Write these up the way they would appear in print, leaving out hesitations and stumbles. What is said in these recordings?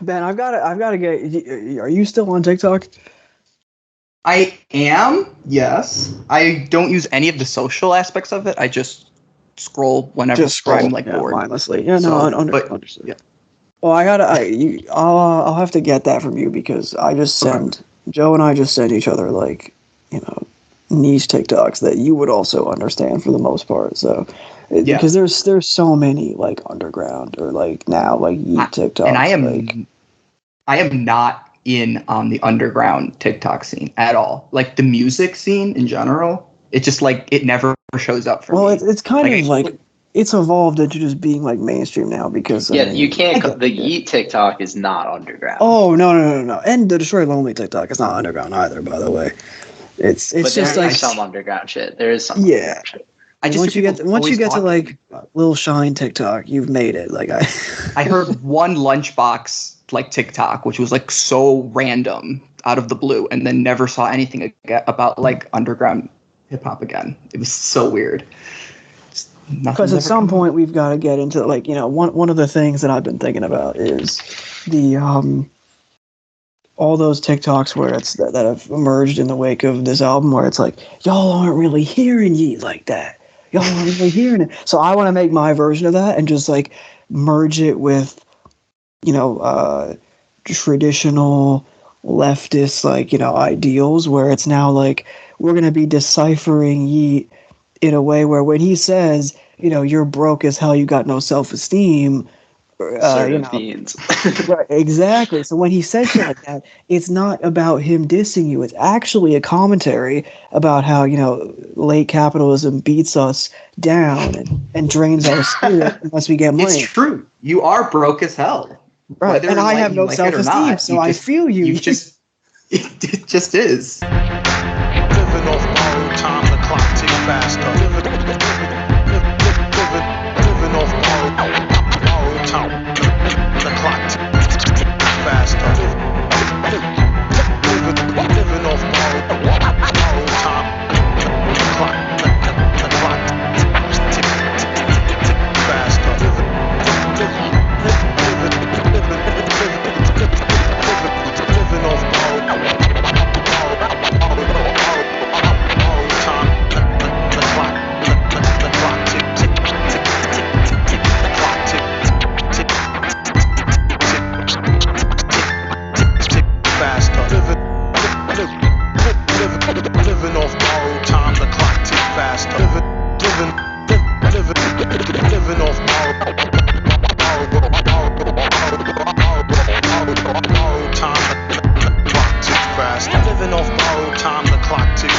Ben, I've got to get. Are you still on TikTok? I am. Yes. I don't use any of the social aspects of it. I just scroll whenever I'm like bored. Mindlessly. Yeah, no, understood. Yeah. Well, I'll have to get that from you because Joe and I just send each other like, niche TikToks that you would also understand for the most part. So, because there's so many like underground or like now like Yeat TikToks. And I am not in on the underground TikTok scene at all. Like the music scene in general, it's just like it never shows up for me. Well, it's kind of like it's evolved into just being like mainstream now because you can't. The Yeat TikTok is not underground. Oh no, and the Destroy Lonely TikTok is not underground either. By the way, it's just like some underground shit. There is some. Yeah. Shit. Once you get to like Lil Shine TikTok, you've made it. Like I heard one Lunchbox like TikTok, which was like so random out of the blue, and then never saw anything about like underground hip hop again. It was so weird. Because at some point we've got to get into like one of the things that I've been thinking about is the all those TikToks where it's that have emerged in the wake of this album where it's like y'all aren't really hearing Yeat like that. Y'all aren't really hearing it. So I want to make my version of that and just like merge it with traditional leftist like ideals where it's now like we're going to be deciphering Yeat in a way where when he says, you're broke as hell, you got no self-esteem, beans. Right, exactly. So when he says shit like that, it's not about him dissing you. It's actually a commentary about how, late capitalism beats us down and drains our spirit unless we get money. It's true. You are broke as hell. Right. And I have no self-esteem, so I feel you. It just is. Living off borrowed time, the clock ticks faster. Living off borrowed time, the clock ticks faster. Living off borrowed time, the clock ticks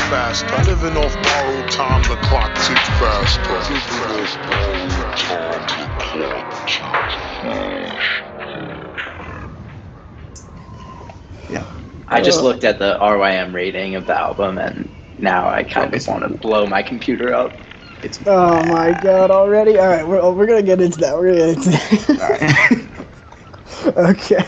faster. Living off borrowed I just looked at the RYM rating of the album, and now I kind of want to blow my computer up. Oh my god! Already? All right, we're gonna get into that. All right. Okay.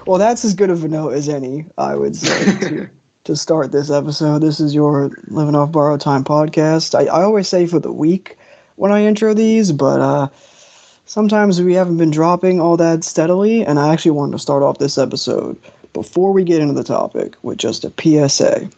Well, that's as good of a note as any, I would say, to start this episode. This is your Living Off Borrowed Time podcast. I always say for the week when I intro these, but sometimes we haven't been dropping all that steadily, and I actually wanted to start off this episode before we get into the topic with just a PSA.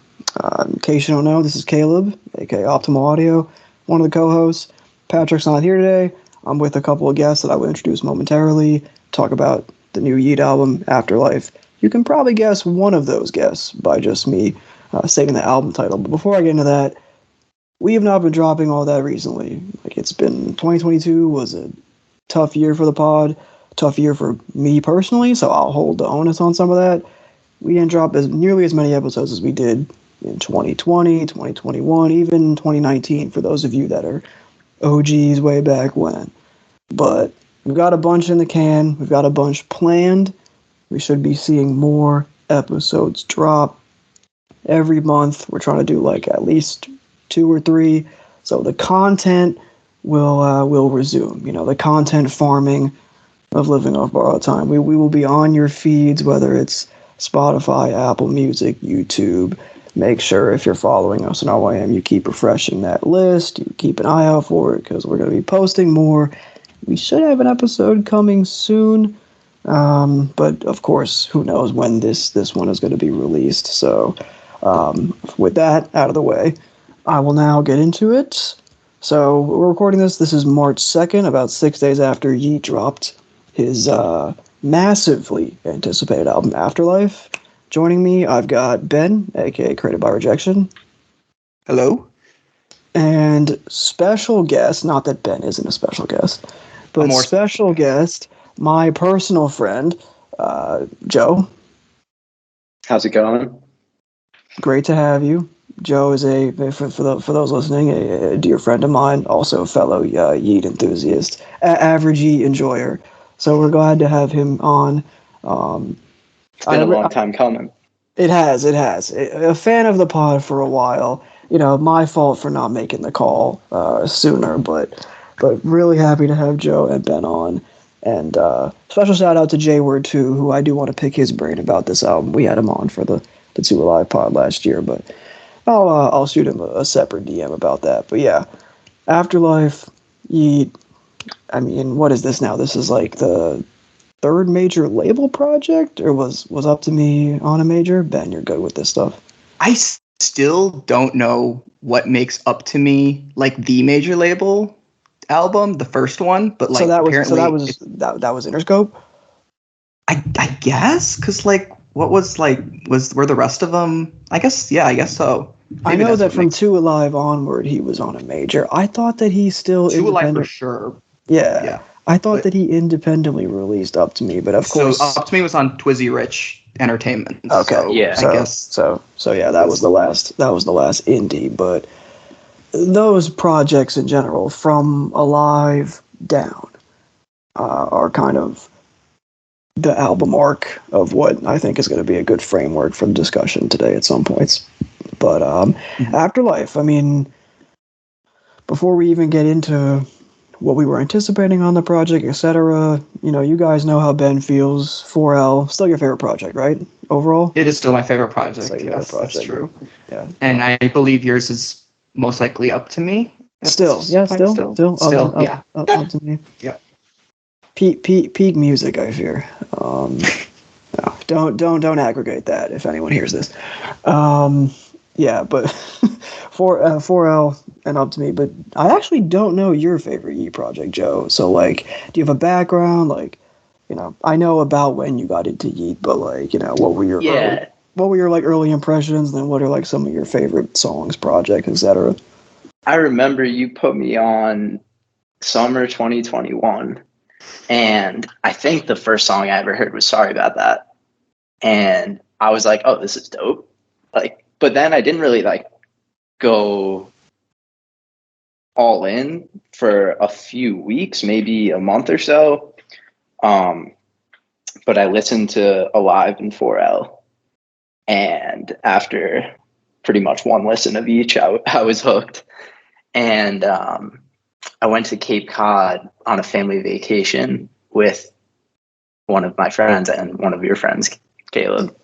In case you don't know, this is Caleb, aka OptimalAudio, one of the co-hosts. Patrick's not here today. I'm with a couple of guests that I will introduce momentarily, talk about the new Yeat album, Afterlyfe. You can probably guess one of those guests by just me stating the album title. But before I get into that, we have not been dropping all that recently. Like, it's been 2022 was a tough year for the pod, tough year for me personally, so I'll hold the onus on some of that. We didn't drop nearly as many episodes as we did in 2020, 2021, even 2019, for those of you that are OGs way back when. But we've got a bunch in the can. We've got a bunch planned. We should be seeing more episodes drop every month. We're trying to do like at least 2 or 3. So the content will resume. The content farming of Living Off Borrowed Time. We will be on your feeds, whether it's Spotify, Apple Music, YouTube. Make sure if you're following us on RYM, you keep refreshing that list. You keep an eye out for it because we're going to be posting more. We should have an episode coming soon But of course, who knows when this one is going to be released. So, with that out of the way, I will now get into it. So we're recording this. This is March 2nd, about 6 days after Yeat dropped his massively anticipated album Afterlyfe. Joining me, I've got Ben, aka Created by Rejection. Hello. And special guest, not that Ben isn't a special guest, but special guest, my personal friend, Joe. How's it going? Great to have you. Joe is for those listening, a dear friend of mine, also a fellow Yeat enthusiast, average Yeat enjoyer. So we're glad to have him on. It's been a long time coming. It has. A fan of the pod for a while. My fault for not making the call sooner, but really happy to have Joe and Ben on. And special shout out to Jay Word too, who I do want to pick his brain about this album. We had him on for the Two Alive pod last year, but I'll shoot him a separate DM about that. But yeah, Afterlyfe, Yeat. I mean, what is this now? This is like the third major label project, or was Up to Me on a major? Ben, you're good with this stuff. I still don't know what makes Up to Me like the major label album, the first one, but like that was Interscope. I guess because like what was were the rest of them? I guess so. Maybe I know that from Two Alive onward, he was on a major. I thought that he still Two Alive for sure. Yeah. I thought that he independently released Up to Me, but of course, Up to Me was on Twizzy Rich Entertainment. Okay, so, yeah, I guess so. So yeah, that was the last indie. But those projects in general, from Alive down, are kind of the album arc of what I think is going to be a good framework for the discussion today at some points. But Afterlyfe, I mean, before we even get into what we were anticipating on the project, etc., you guys know how Ben feels. 4L, still your favorite project, right? Overall? It is still my favorite project. Yes, that's true. Yeah. And I believe yours is most likely Up to Me. Still. Yeah. Up to Me. Yeah. Peak music, I fear. No, don't aggregate that if anyone hears this. Yeah, but 4L and Up to Me, but I actually don't know your favorite Yeat project, Joe. So, like, do you have a background? Like, I know about when you got into Yeat, but like, what were your early impressions? And then what are like some of your favorite songs, projects, etc.? I remember you put me on summer 2021, and I think the first song I ever heard was Sorry About That, and I was like, oh, this is dope. Like, but then I didn't really like go all in for a few weeks, maybe a month or so. But I listened to Alive and 4L, and after pretty much one listen of each, I was hooked. And I went to Cape Cod on a family vacation with one of my friends and one of your friends, Caleb.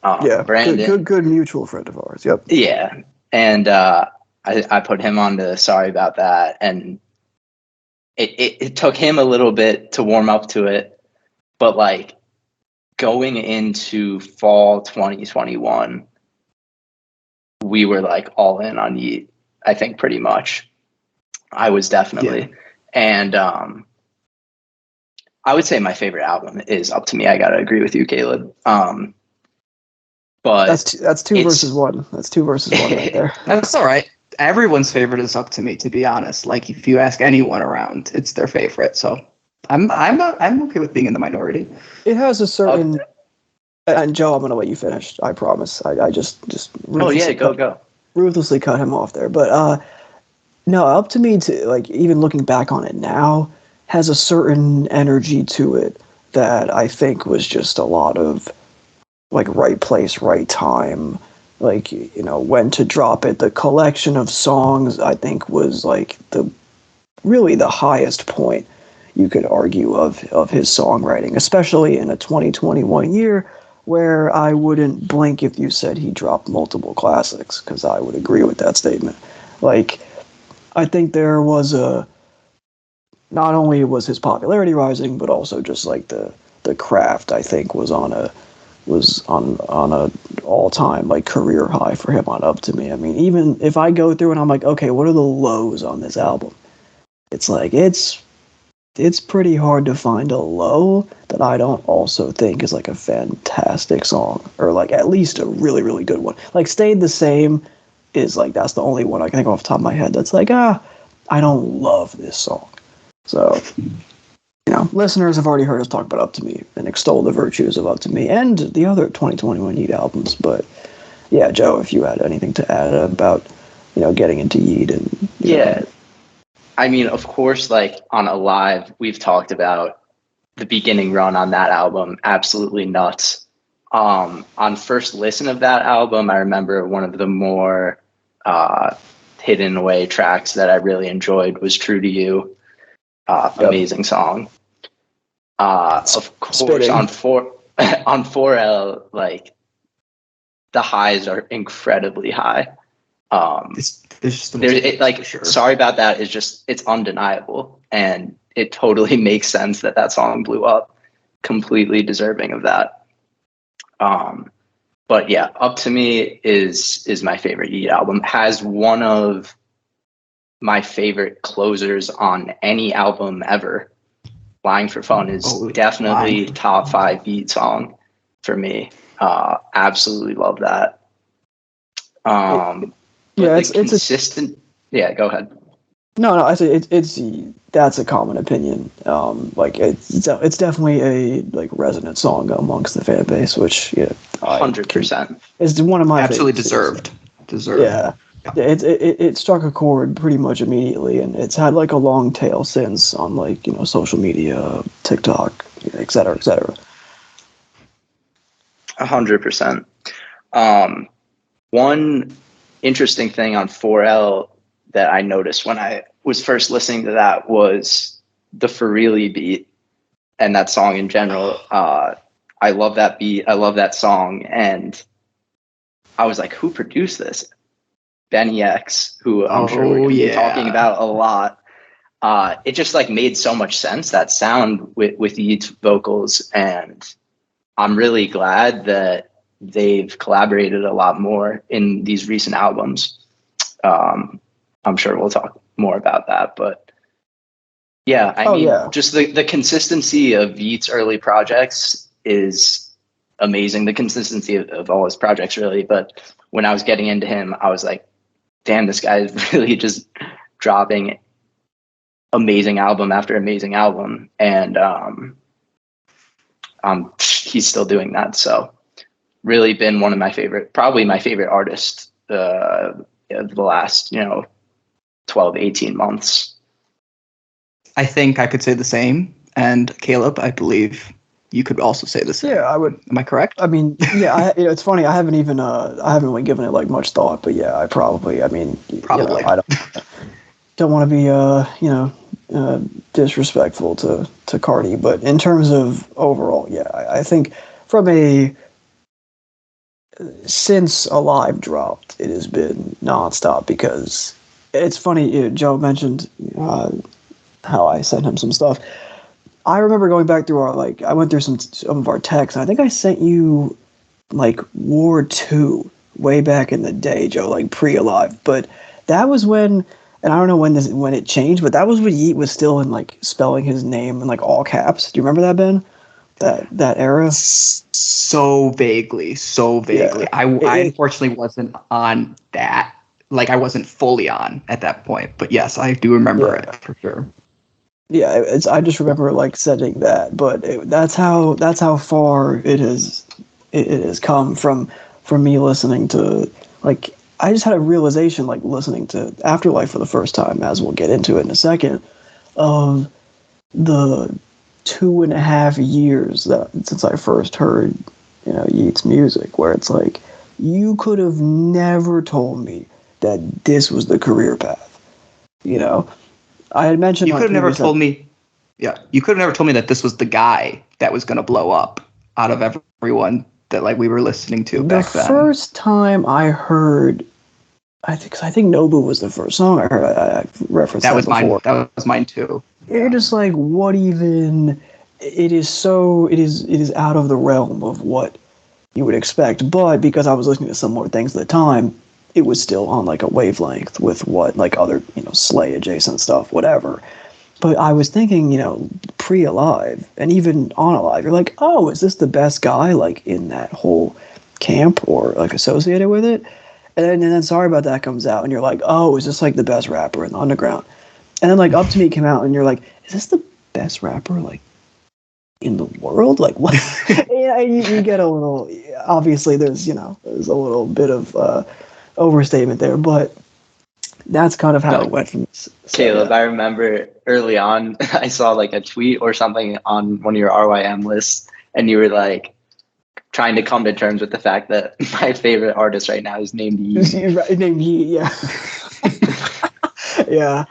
Brandon. Good mutual friend of ours. Yep. Yeah. And I put him on to Sorry About That, and it took him a little bit to warm up to it, but like going into fall 2021, we were like all in on Yeat, I think pretty much. I was definitely. Yeah. And I would say my favorite album is Up to Me. I gotta agree with you, Caleb. But that's two versus one. That's 2 versus 1 right there. That's all right. Everyone's favorite is Up to Me, to be honest. Like, if you ask anyone around, it's their favorite. So I'm okay with being in the minority. It has a certain. And Joe, I'm gonna let you finish. I promise. I just. Go. Ruthlessly cut him off there, but no, Up to Me, to like, even looking back on it now, has a certain energy to it that I think was just a lot of like right place, right time. Like, when to drop it. The collection of songs, I think, was like really the highest point you could argue of his songwriting, especially in a 2021 year where I wouldn't blink if you said he dropped multiple classics, because I would agree with that statement. Like, I think there was not only was his popularity rising, but also just like the The Craft, I think, was on a all-time like career high for him on Up to Me. I mean, even if I go through and I'm like, okay, what are the lows on this album? It's like it's pretty hard to find a low that I don't also think is like a fantastic song, or like at least a really, really good one. Like Stayed the Same is like, that's the only one I can think off the top of my head that's like, I don't love this song. So, listeners have already heard us talk about Up to Me and extol the virtues of Up to Me and the other 2021 Yeat albums. But yeah, Joe, if you had anything to add about, getting into Yeat and yeah. I mean, of course, like on Alive, we've talked about the beginning run on that album, absolutely nuts. On first listen of that album, I remember one of the more hidden away tracks that I really enjoyed was True to You. Amazing song. Of course, Spitting. on 4L, like the highs are incredibly high. Sorry About That is just, it's undeniable, and it totally makes sense that song blew up. Completely deserving of that. But yeah, Up to Me is my favorite Yeat album. Has one of my favorite closers on any album ever. Lying for Fun is definitely top 5 Yeat song for me. Absolutely love that. It's consistent. Yeah, go ahead. No, I say that's a common opinion. Like it's definitely a like resonant song amongst the fan base, which 100% is one of my absolutely favorites. deserved. Yeah. It struck a chord pretty much immediately, and it's had like a long tail since on like social media, TikTok, et cetera, et cetera. 100%. One interesting thing on 4L that I noticed when I was first listening to that was the For Really beat and that song in general. I love that beat. I love that song. And I was like, who produced this? Benny X, who I'm sure we're going to be talking about a lot. It just like made so much sense, that sound with Yeat's vocals. And I'm really glad that they've collaborated a lot more in these recent albums. I'm sure we'll talk more about that, but yeah, I mean, just the consistency of Yeat's early projects is amazing. The consistency of all his projects, really. But when I was getting into him, I was like, damn, this guy is really just dropping amazing album after amazing album. And he's still doing that. So really been one of my favorite, probably my favorite artist of the last, 12, 18 months. I think I could say the same. And Caleb, I believe you could also say the same. Yeah, I would. Am I correct? I mean, yeah, it's funny. I haven't really given it like much thought, but yeah, I probably. I don't want to be, disrespectful to Cardi, but in terms of overall, yeah, I think since Alive dropped, it has been nonstop, because it's funny. Joe mentioned how I sent him some stuff. I remember going back through I went through some of our texts, and I think I sent you like War 2 way back in the day, Joe, like pre-Alive. But that was when, and I don't know when it changed, but that was when Yeat was still in like spelling his name in like all caps. Do you remember that, Ben? That era? So vaguely. Yeah. I unfortunately wasn't on that. Like I wasn't fully on at that point, but yes, I do remember it for sure. Yeah, I just remember like setting that, but that's how far it has come from me listening to, like, I just had a realization, like listening to Afterlyfe for the first time, as we'll get into it in a second, of the 2.5 years since I first heard Yeat's music, where it's like, you could have never told me that this was the career path. I had mentioned you could have never told me. Yeah, you could have never told me that this was the guy that was going to blow up out of everyone that like we were listening to back then. The first time I heard, I think Nobu was the first song I heard. I referenced that was before. That was mine too. You're just like, what even it is out of the realm of what you would expect. But because I was listening to similar things at the time, it was still on like a wavelength with what like other Slay adjacent stuff, whatever. But I was thinking, pre-Alive and even on Alive, you're like, oh, is this the best guy like in that whole camp or like associated with it? And then Sorry About That comes out, and you're like, oh, is this like the best rapper in the underground? And then like Up to Me came out, and you're like, is this the best rapper like in the world? Like what? Yeah, you get a little. Obviously, there's a little bit of overstatement there, but that's kind of how it went from. Caleb, I remember early on, I saw like a tweet or something on one of your RYM lists, and you were like trying to come to terms with the fact that my favorite artist right now is named Yeat. Named Yeat, yeah. Yeah.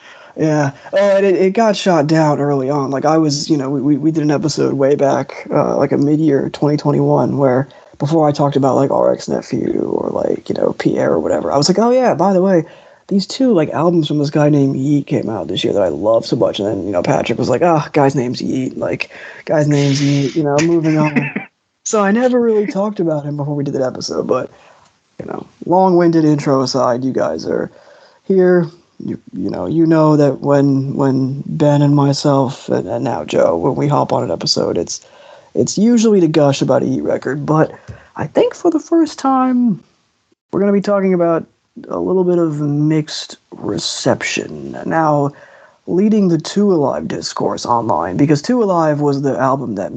Oh, and it got shot down early on. Like I was, we did an episode way back, like a mid-year 2021, where before I talked about like RX Nephew or like, Pierre or whatever, I was like, oh yeah, by the way, these two like albums from this guy named Yeat came out this year that I love so much. And then, Patrick was like, guy's name's Yeat, moving on. So I never really talked about him before we did that episode, but, long-winded intro aside, you guys are here. You know that when Ben and myself and now Joe, when we hop on an episode, it's usually to gush about a Yeat record, but I think for the first time we're going to be talking about a little bit of mixed reception. Now, leading the Two Alive discourse online, because Two Alive was the album that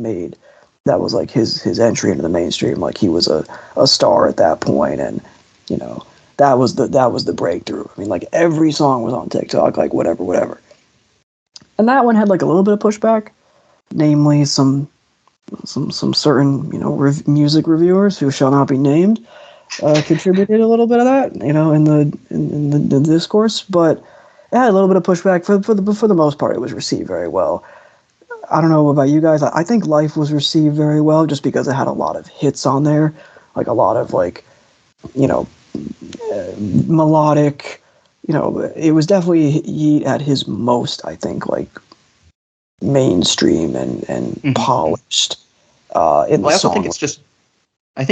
was like his entry into the mainstream. Like he was a star at that point, and that was the breakthrough. I mean, like every song was on TikTok, like whatever. And that one had like a little bit of pushback, namely some certain music reviewers who shall not be named contributed a little bit of that in the discourse. But it had a little bit of pushback. For the most part, it was received very well. I don't know about you guys. I think Life was received very well just because it had a lot of hits on there, like a lot of like melodic, it was definitely Yeat at his most, I think, like mainstream and polished in the I also song. think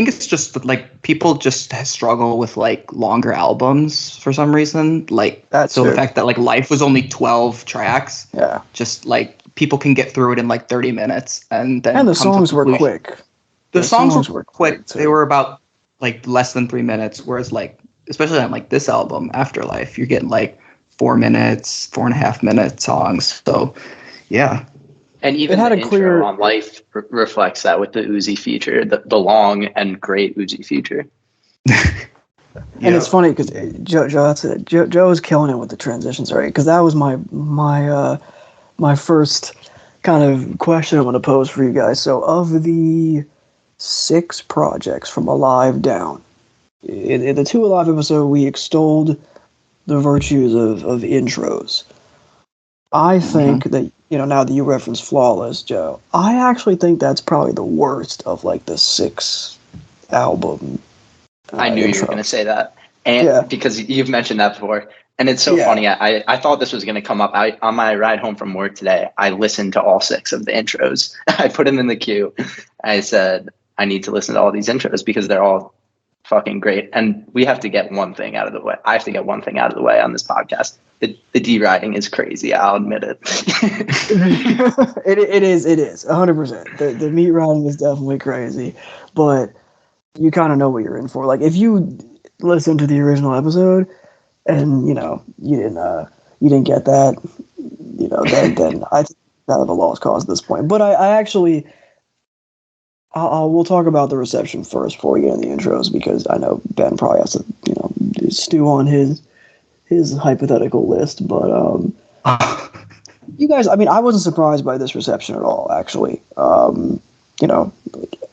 it's just that, like, people just struggle with like longer albums for some reason. Like, That's so true. the fact that like Life was only 12 tracks, Yeah, just like people can get through it in like 30 minutes, and then the songs were quick. The songs were quick. too. They were about like less than 3 minutes, whereas like especially on like this album, Afterlyfe, you're getting like 4 minutes, 4.5 minute songs. So yeah. And even the intro on Life reflects that with the Uzi feature, the long and great Uzi feature. And it's funny because Joe, that's it. Joe is killing it with the transitions, right? Because that was my first kind of question I'm going to pose for you guys. So, of the 6 projects from Alive down, in the Two Alive episode, we extolled the virtues of intros. I think that, now that you reference Flawless, Joe, I actually think that's probably the worst of like the 6 album. I knew you were going to say that. And because you've mentioned that before. And it's so funny. I thought this was going to come up. On my ride home from work today, I listened to all 6 of the intros. I put them in the queue. I said, I need to listen to all these intros because they're all fucking great. And we have to get one thing out of the way. I have to get one thing out of the way on this podcast. The D-writing is crazy. I'll admit it. It is 100%. The meat writing is definitely crazy, but you kind of know what you're in for. Like if you listen to the original episode and you didn't get that, then I think that of a lost cause at this point. But I actually we'll talk about the reception first before we get into the intros, because I know Ben probably has to stew on his hypothetical list, but you guys, I mean, I wasn't surprised by this reception at all, actually.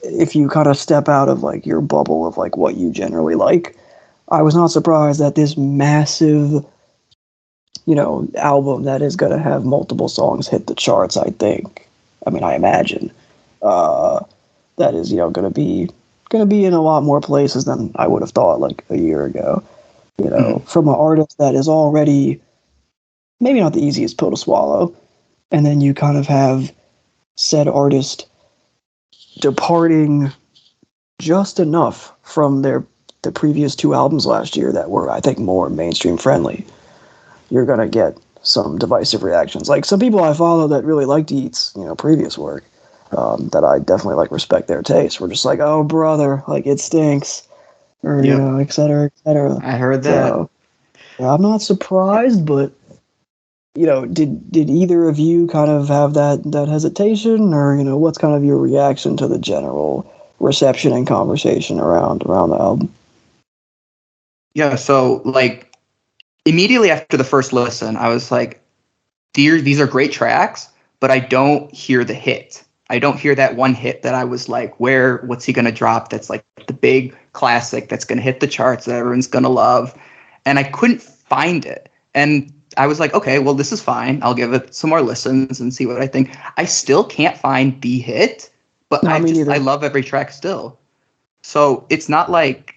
If you kind of step out of like your bubble of like what you generally like, I was not surprised that this massive, album that is going to have multiple songs hit the charts, I imagine, that is, going to be in a lot more places than I would have thought like a year ago. From an artist that is already maybe not the easiest pill to swallow, and then you kind of have said artist departing just enough from the previous 2 albums last year that were, I think, more mainstream friendly, you're gonna get some divisive reactions. Like some people I follow that really liked Yeat's, previous work, that I definitely respect their taste. We're just like, oh brother, it stinks, or et cetera, et cetera. I heard that. So, I'm not surprised, but did either of you kind of have that hesitation, or what's kind of your reaction to the general reception and conversation around the album? Yeah, so immediately after the first listen, I was like, these are great tracks, but I don't hear the hit. I don't hear that one hit that I was like, what's he going to drop that's like the big classic that's going to hit the charts that everyone's going to love. And I couldn't find it. And I was like, okay, well, this is fine. I'll give it some more listens and see what I think. I still can't find the hit, but I love every track still. So it's not like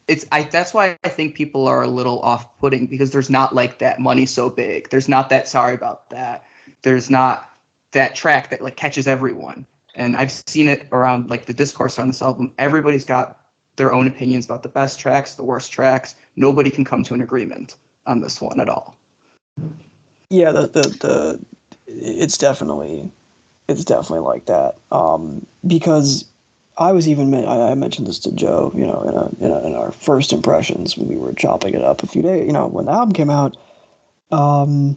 that's why I think people are a little off-putting, because there's not that Money So Big. There's not that Sorry About That. There's not that track that catches everyone. And I've seen it around the discourse on this album. Everybody's got their own opinions about the best tracks, the worst tracks. Nobody can come to an agreement on this one at all. Yeah, it's definitely like that. Because I was I mentioned this to Joe, in our first impressions when we were chopping it up a few days, when the album came out, that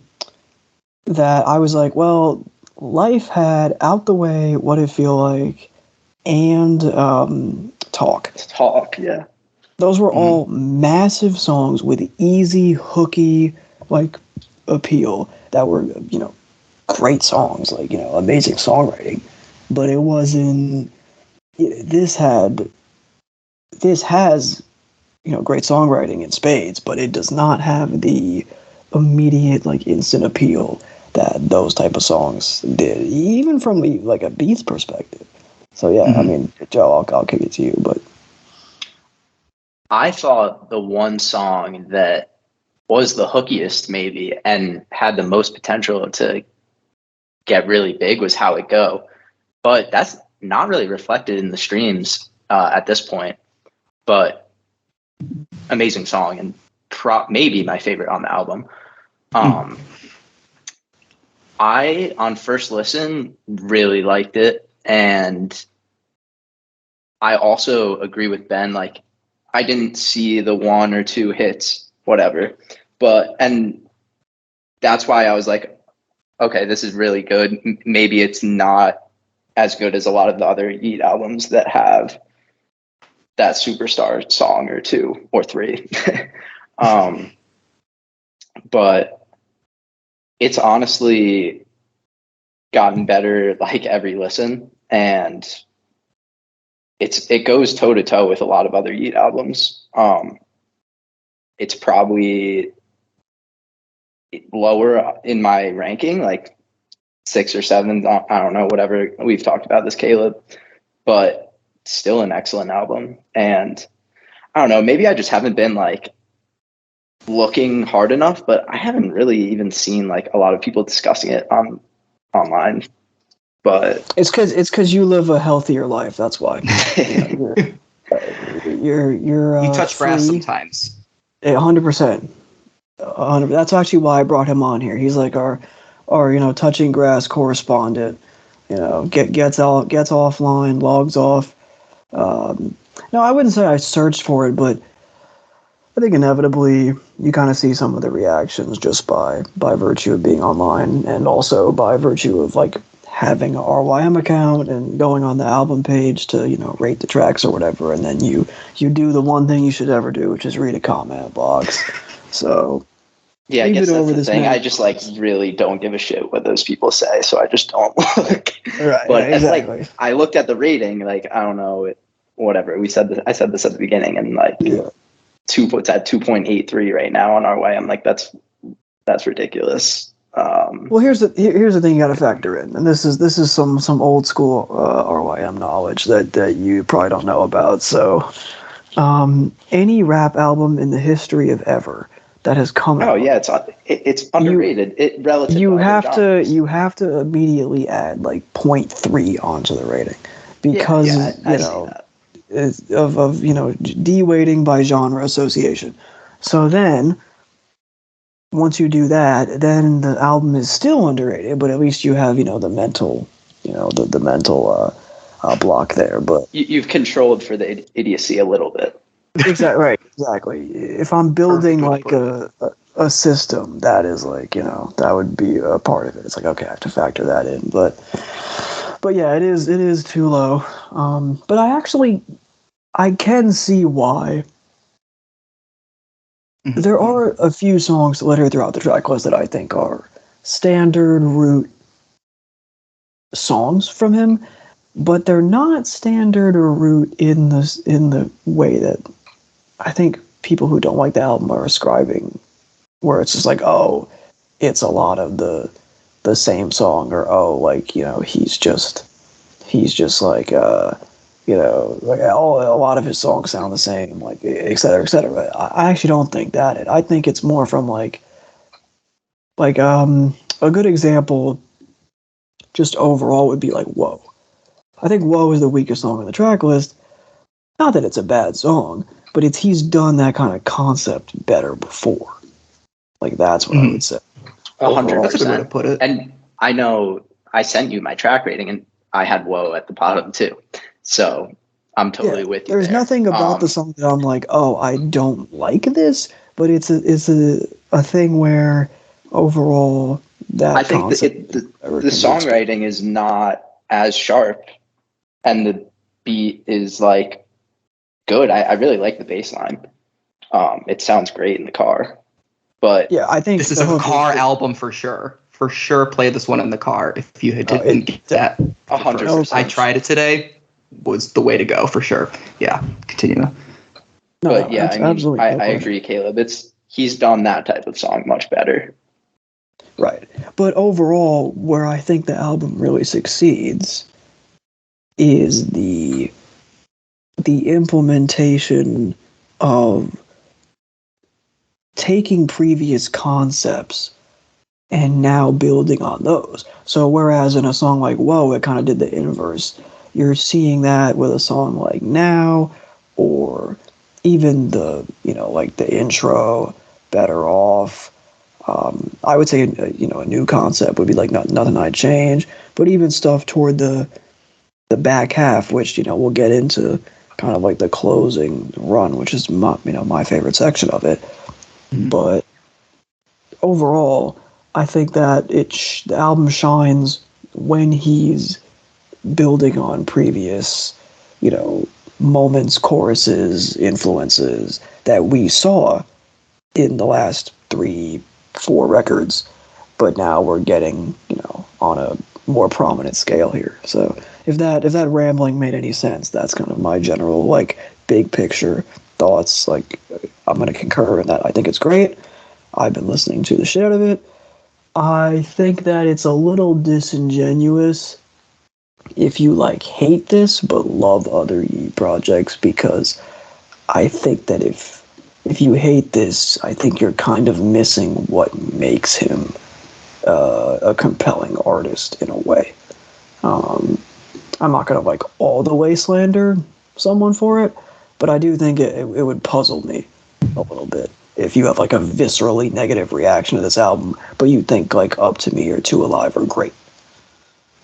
I was like, well, Life had Out the Way, What It Feel Like, and Talk. Talk, yeah. Those were all massive songs with easy, hooky, appeal that were, great songs, amazing songwriting. But it wasn't. This has, great songwriting in spades, but it does not have the immediate, instant appeal that those type of songs did, even from a beats perspective. So yeah, I mean, Joe, I'll kick it to you, but I thought the one song that was the hookiest maybe and had the most potential to get really big was How It Go, but that's not really reflected in the streams at this point. But amazing song, and maybe my favorite on the album. I, on first listen, really liked it, and I also agree with Ben. I didn't see the 1 or 2 hits, whatever, and that's why I was like, okay, this is really good. Maybe it's not as good as a lot of the other Yeat albums that have that superstar song or 2 or 3. But it's honestly gotten better every listen, and it goes toe to toe with a lot of other Yeat albums. It's probably lower in my ranking, 6 or 7. I don't know, whatever. We've talked about this, Caleb, but still an excellent album. And I don't know, maybe I just haven't been looking hard enough, but I haven't really even seen a lot of people discussing it online. But it's because you live a healthier life. That's why. You're you touch grass free. Sometimes. 100%. That's actually why I brought him on here. He's our touching grass correspondent. Gets offline, logs off. No, I wouldn't say I searched for it, but I think inevitably you kind of see some of the reactions just by virtue of being online, and also by virtue of having a RYM account and going on the album page to rate the tracks or whatever, and then you do the one thing you should ever do, which is read a comment box. So yeah, I guess that's the thing. I just really don't give a shit what those people say, so I just don't look. Right, but yeah, exactly. I looked at the rating, I don't know, whatever I said this at the beginning, and it's at 2.83 right now on RYM. That's ridiculous. Well, here's the thing you got to factor in, and this is some old school RYM knowledge that you probably don't know about. So, any rap album in the history of ever that has come out. Oh yeah, it's underrated. It relative. You to other have genres. to immediately add like 0.3 onto the rating because I see that. of de-weighting by genre association. So then once you do that, then the album is still underrated, but at least you have the mental the mental block there. But You've controlled for the idiocy a little bit. Exactly. If I'm building Perfect way to like a system, that is like that would be a part of it. It's like, okay, I have to factor that in. But yeah, it is too low. But I can see why. Mhm. There are a few songs littered throughout the track list that I think are standard root songs from him, but they're not standard or root in the way that I think people who don't like the album are ascribing, where it's just like, oh, it's a lot of the same song, or oh, like he's just like like a lot of his songs sound the same, like et cetera, et cetera. I actually don't think that. I think it's more from like a good example, just overall would be like Whoa. I think Whoa is the weakest song on the track list. Not that it's a bad song, but he's done that kind of concept better before. Like that's what I would say. 100%. That's a good way to put it. And I know I sent you my track rating, and I had Whoa at the bottom too. So I'm totally with you. There's nothing about the song that I'm like, oh, I don't like this, but it's a thing where overall that I think concept the songwriting is not as sharp, and the beat is like good. I really like the bass line. It sounds great in the car. But yeah, I think this is a car album for sure. For sure, play this one in the car if you didn't get that. 100%. I tried it today. Was the way to go for sure. Yeah, continue. But yeah, I mean, absolutely. I agree, Caleb. He's done that type of song much better. Right. But overall, where I think the album really succeeds is the implementation of taking previous concepts and now building on those. So whereas in a song like Whoa, it kind of did the inverse. You're seeing that with a song like Now, or even the, like the intro, Better Off. I would say, a new concept would be like Nothing I'd Change, but even stuff toward the back half, which, we'll get into kind of like the closing run, which is my favorite section of it. Mm-hmm. But overall, I think that the album shines when he's building on previous, moments, choruses, influences that we saw in the last 3-4 records, but now we're getting, on a more prominent scale here. So if that rambling made any sense, that's kind of my general, like, big picture thoughts. Like, I'm going to concur in that. I think it's great. I've been listening to the shit out of it. I think that it's a little disingenuous if you, like, hate this but love other Yeat projects, because I think that if you hate this, I think you're kind of missing what makes him a compelling artist in a way. I'm not going to, like, all the way slander someone for it, but I do think it would puzzle me a little bit if you have, like, a viscerally negative reaction to this album, but you think, like, Up to Me or Two Alive are great.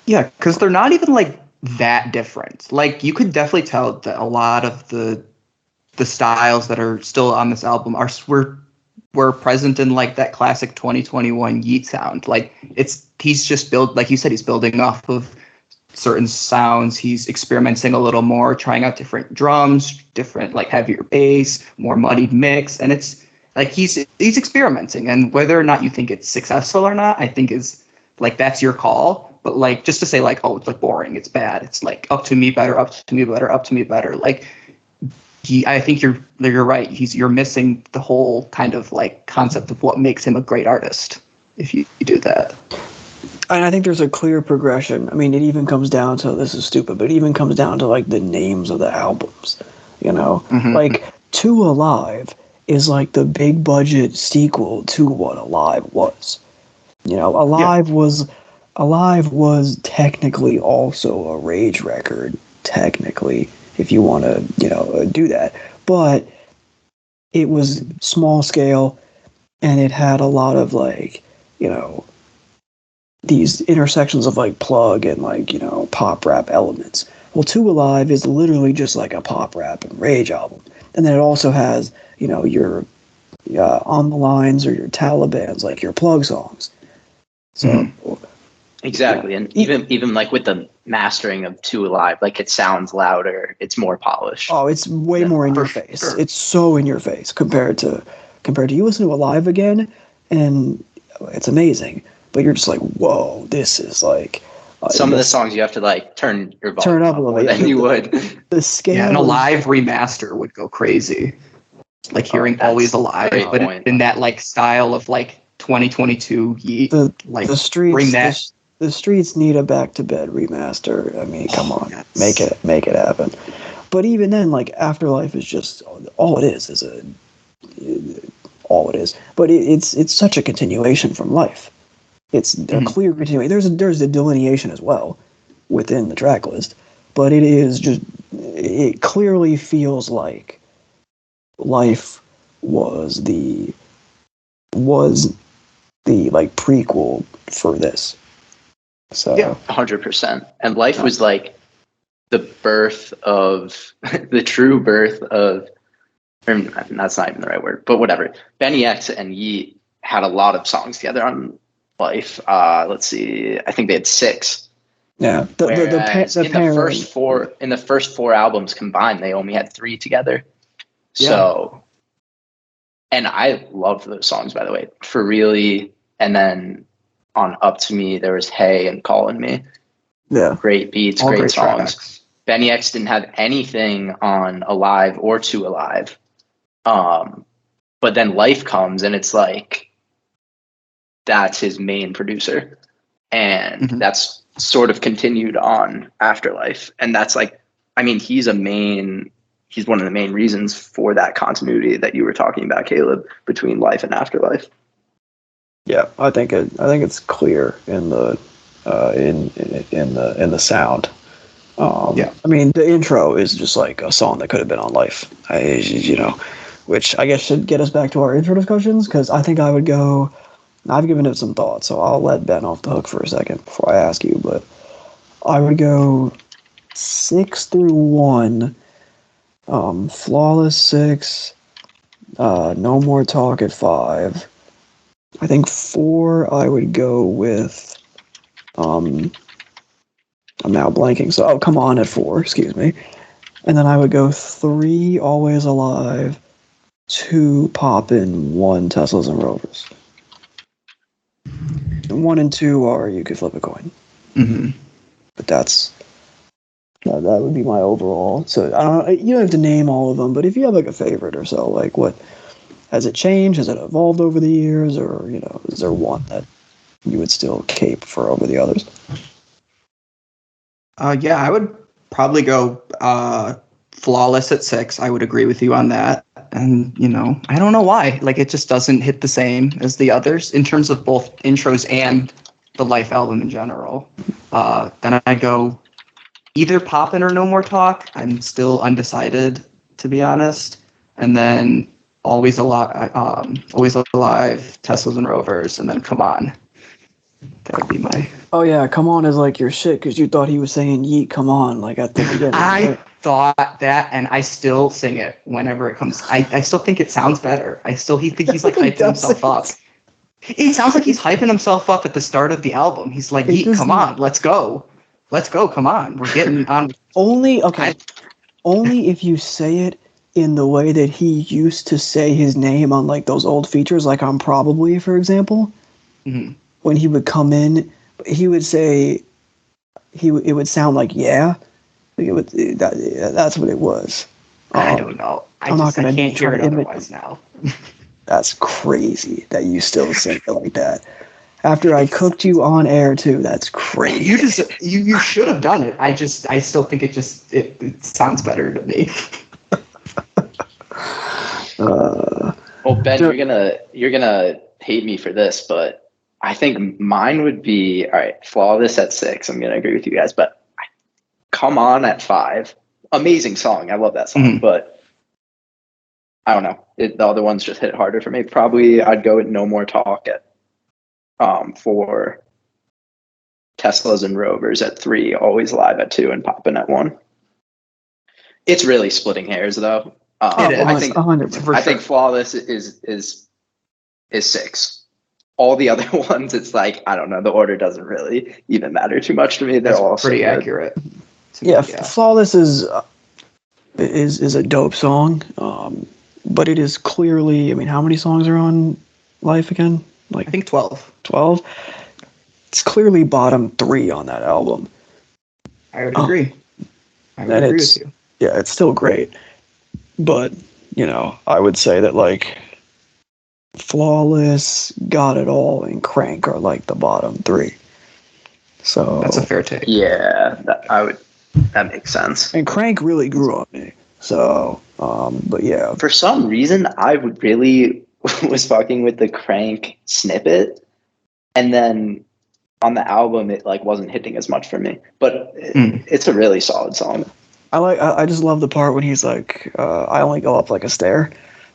Yeah, because they're not even, like, that different. Like, you could definitely tell that a lot of the styles that are still on this album were present in, like, that classic 2021 Yeat sound. Like, he's just like you said, he's building off of certain sounds. He's experimenting a little more, trying out different drums, different, like, heavier bass, more muddied mix, and it's like he's experimenting. And whether or not you think it's successful or not, I think is, like, that's your call. But, like, just to say, like, oh, it's, like, boring, it's bad, it's like Up to Me better, Up to Me better, Up to Me better, like, I think you're right. You're missing the whole kind of, like, concept of what makes him a great artist if you do that. And I think there's a clear progression. I mean, it even comes down to, this is stupid, but it even comes down to, like, the names of the albums. Mm-hmm. Like, Two Alive is like the big budget sequel to what Alive was. You know, Alive was technically also a rage record, technically, if you want to, do that. But it was small scale, and it had a lot of like, these intersections of like plug and like, pop rap elements. Well, Two Alive is literally just like a pop rap and rage album. And then it also has, your On the Lines or your Taliban's, like your plug songs. So exactly. And even like with the mastering of Two Alive, like it sounds louder, it's more polished. Oh, it's way more in your face. Sure. It's so in your face compared to you listen to Alive again, and it's amazing. But you're just like, whoa, this is like some of the songs you have to like turn your volume up a little bit more than you would. The scale. Yeah, and a live remaster would go crazy. Like hearing Always Alive, but in that like style of like 2022 Yeat. The streets bring that. The streets need a Back to Bed remaster. I mean, come on, yes. Make it happen. But even then, like Afterlyfe is just all it is all it is. But it's such a continuation from Life. It's a clear continuation. There's a delineation as well within the track list, but it clearly feels like Life was the like prequel for this. So yeah, 100%. And Life was like the birth of the true birth of, or that's not even the right word, but whatever. Benny X and Yeat had a lot of songs together on Life. Let's see, I think they had 6. Yeah, in the first four albums combined, they only had 3 together. Yeah. So, and I loved those songs, by the way, For Really, and then on Up to Me, there was Hey and Callin' Me. Yeah, great beats, great songs. Tracks. Benny X didn't have anything on Alive or Two Alive, but then Life comes, and it's like that's his main producer, and that's sort of continued on Afterlyfe, and that's like, I mean, he's one of the main reasons for that continuity that you were talking about, Caleb, between Life and Afterlyfe. Yeah, I think it's clear in the in the sound. Yeah, I mean, the intro is just like a song that could have been on Life. Which I guess should get us back to our intro discussions, because I think I would go. I've given it some thought, so I'll let Ben off the hook for a second before I ask you. But I would go 6 through 1, Flawless 6, No More Talk at 5. I think 4 I would go with, I'm now blanking, so Come On at 4, excuse me. And then I would go 3 Always Alive, 2 Poppin', 1 Teslas and Rovers. 1 and 2 are You Could Flip a Coin. But that would be my overall. So you don't have to name all of them, but if you have like a favorite or so, like what has it changed? Has it evolved over the years, or is there one that you would still cape for over the others? Yeah, I would probably go Flawless at 6. I would agree with you on that. And, I don't know why. Like, it just doesn't hit the same as the others in terms of both intros and the Life album in general. Then I go either Poppin' or No More Talk. I'm still undecided, to be honest. And then Always Alive, Teslas and Rovers, and then Come On. That would be my... Oh, yeah, Come On is like your shit, because you thought he was saying Yeat, come on, like at the beginning. I thought that, and I still sing it whenever it comes. I still think it sounds better. He think he's like hyping himself up. It sounds like he's hyping himself up at the start of the album. He's like, Yeat, come on, let's go, come on, we're getting on. Only if you say it in the way that he used to say his name on like those old features, like on Probably, for example. When he would come in, he would say, it would sound like yeah. That's what it was. I don't know. I can't hear it otherwise now. That's crazy that you still sing it like that. After I cooked you on air too, that's crazy. You should have done it. I still think it sounds better to me. Ben, you're gonna hate me for this, but I think mine would be all right. Flawless at 6. I'm gonna agree with you guys, but Come On at 5. Amazing song. I love that song, but I don't know. The other ones just hit harder for me. Probably I'd go with No More Talk at 4. Teslas and Rovers at 3. Always Live at 2, and Poppin' at 1. It's really splitting hairs, though. I think 100%. I think Flawless is 6. All the other ones, it's like, I don't know. The order doesn't really even matter too much to me. They're all pretty so good. accurate. Yeah, Flawless is a dope song, but it is clearly. I mean, how many songs are on Life again? Like I think 12. 12. It's clearly bottom 3 on that album. I would agree. I would And agree with you. Yeah, it's still great, but I would say that like Flawless, Got It All, and Crank are like the bottom 3. So That's a fair take. Yeah, that makes sense. And Crank really grew on me. So, but yeah. For some reason, I would really was fucking with the Crank snippet, and then on the album, it like wasn't hitting as much for me. But it's a really solid song. I just love the part when he's like, I only go up like a stair.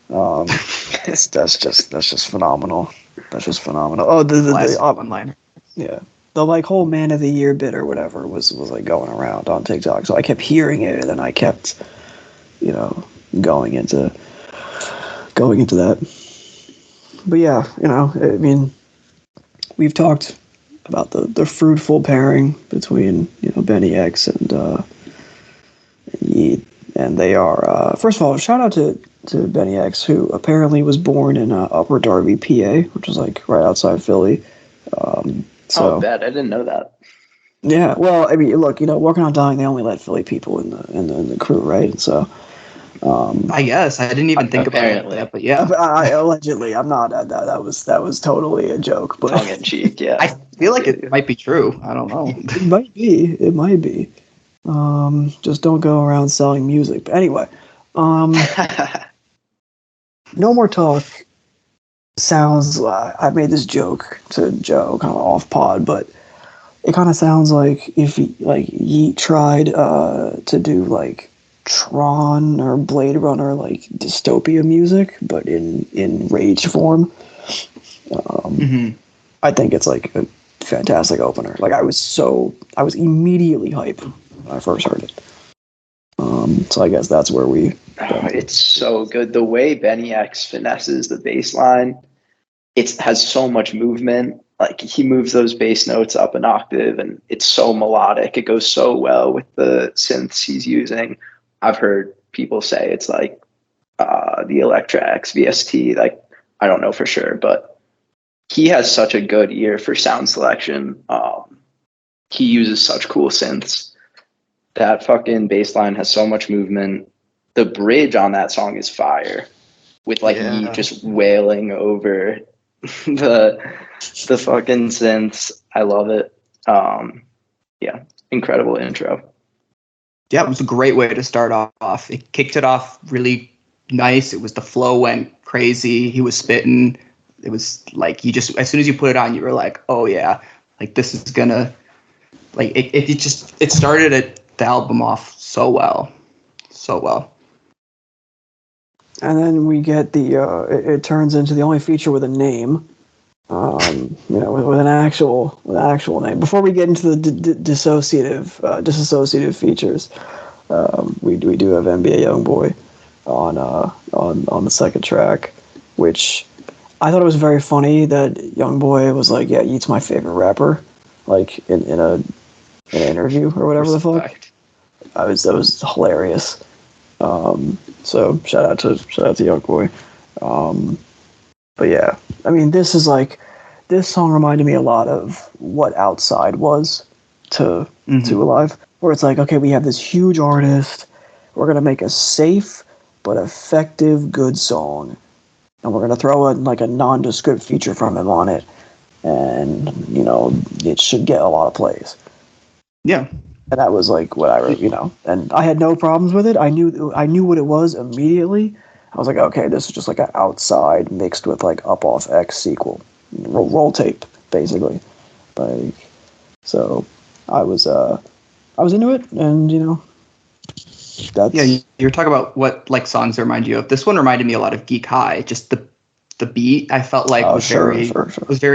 That's just phenomenal. That's just phenomenal. Oh, the one-liner. Yeah. The like whole Man of the Year bit or whatever was like going around on TikTok. So I kept hearing it, and then I kept, going into that. But yeah, I mean, we've talked about the fruitful pairing between Benny X and Yeat, and they are first of all, shout out to Benny X, who apparently was born in Upper Darby, PA, which is like right outside Philly. So bad. I didn't know that. Yeah, well, I mean, look, Working on Dying, they only let Philly people in the crew, right? So, I guess I didn't even think about that, but yeah. Allegedly, I'm not. That was totally a joke, but tongue in cheek. Yeah, I feel like it might be true. I don't know. It might be. It might be. Just don't go around selling music. But anyway, No More Talk sounds. I made this joke to Joe, kind of off pod, but it kind of sounds like if Yeat tried to do like Tron or Blade Runner, like dystopia music, but in rage form. I think it's like a fantastic opener. Like I was immediately hype when I first heard it. So I guess that's where we. It's so good. The way Benny X finesses the bass line, it has so much movement. Like he moves those bass notes up an octave, and it's so melodic. It goes so well with the synths he's using. I've heard people say it's like the Electra X VST. Like I don't know for sure, but he has such a good ear for sound selection. He uses such cool synths. That fucking bass line has so much movement. The bridge on that song is fire, with like Yeat just wailing over the fucking synths. I love it. Yeah, incredible intro. Yeah, it was a great way to start off. It kicked it off really nice. The flow went crazy. He was spitting. It was like as soon as you put it on, you were like, oh yeah, like this is gonna, like it started the album off so well. And then we get it turns into the only feature with a name, with an actual name. Before we get into the dissociative features, we do have NBA Youngboy on the second track, which I thought it was very funny that Youngboy was like, yeah, Yeat's my favorite rapper, like in an interview or whatever the fuck. That was hilarious. So shout out to Youngboy. But yeah, I mean, this song reminded me a lot of what Outside was to Alive, where it's like, okay, we have this huge artist, we're gonna make a safe but effective good song, and we're gonna throw a nondescript feature from him on it, and it should get a lot of plays. Yeah. And that was like what I, and I had no problems with it. I knew what it was immediately. I was like, okay, this is just like an outside mixed with like Up Off X sequel, roll taped basically. Like, so I was into it, and that's you're talking about what like songs remind you of. This one reminded me a lot of Geek High. Just the beat I felt like was very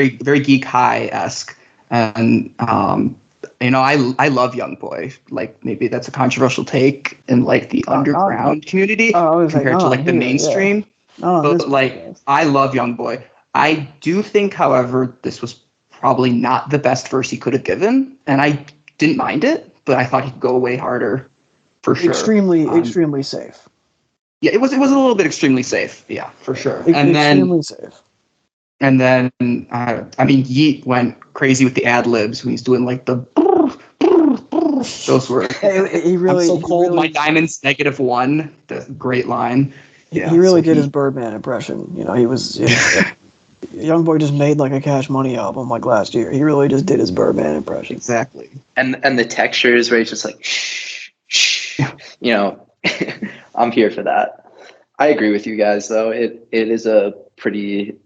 very Geek High-esque, and I love Young Boy. Like, maybe that's a controversial take in like the underground community compared to like the mainstream. Yeah. But like, I love Young Boy. I do think, however, this was probably not the best verse he could have given, and I didn't mind it, but I thought he could go way harder for sure. Extremely safe. Yeah, it was a little bit extremely safe. Yeah, for sure. Extremely safe. And then, Yeat went crazy with the ad libs when he's doing like the. Those were. He really. I'm so cold. My diamond's -1. That's a great line. Yeah, he really did his Birdman impression. He was. Young Boy just made like a Cash Money album like last year. He really just did his Birdman impression. Exactly. And the textures where he's just like shh, shh. I'm here for that. I agree with you guys though. It is a pretty.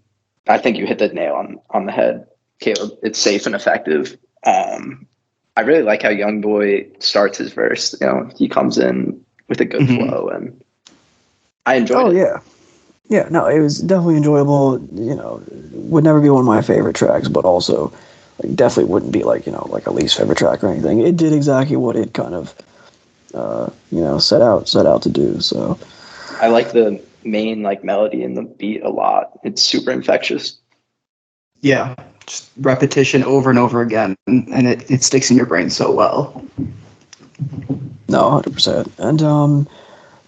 I think you hit the nail on the head, Caleb. It's safe and effective. I really like how Young Boy starts his verse. He comes in with a good flow, and I enjoyed it. Yeah. No, it was definitely enjoyable. Would never be one of my favorite tracks, but also like, definitely wouldn't be like like a least favorite track or anything. It did exactly what it kind of set out to do. So I like the main like melody and the beat a lot. It's super infectious. Yeah, just repetition over and over again, and it sticks in your brain so well. No, 100%. And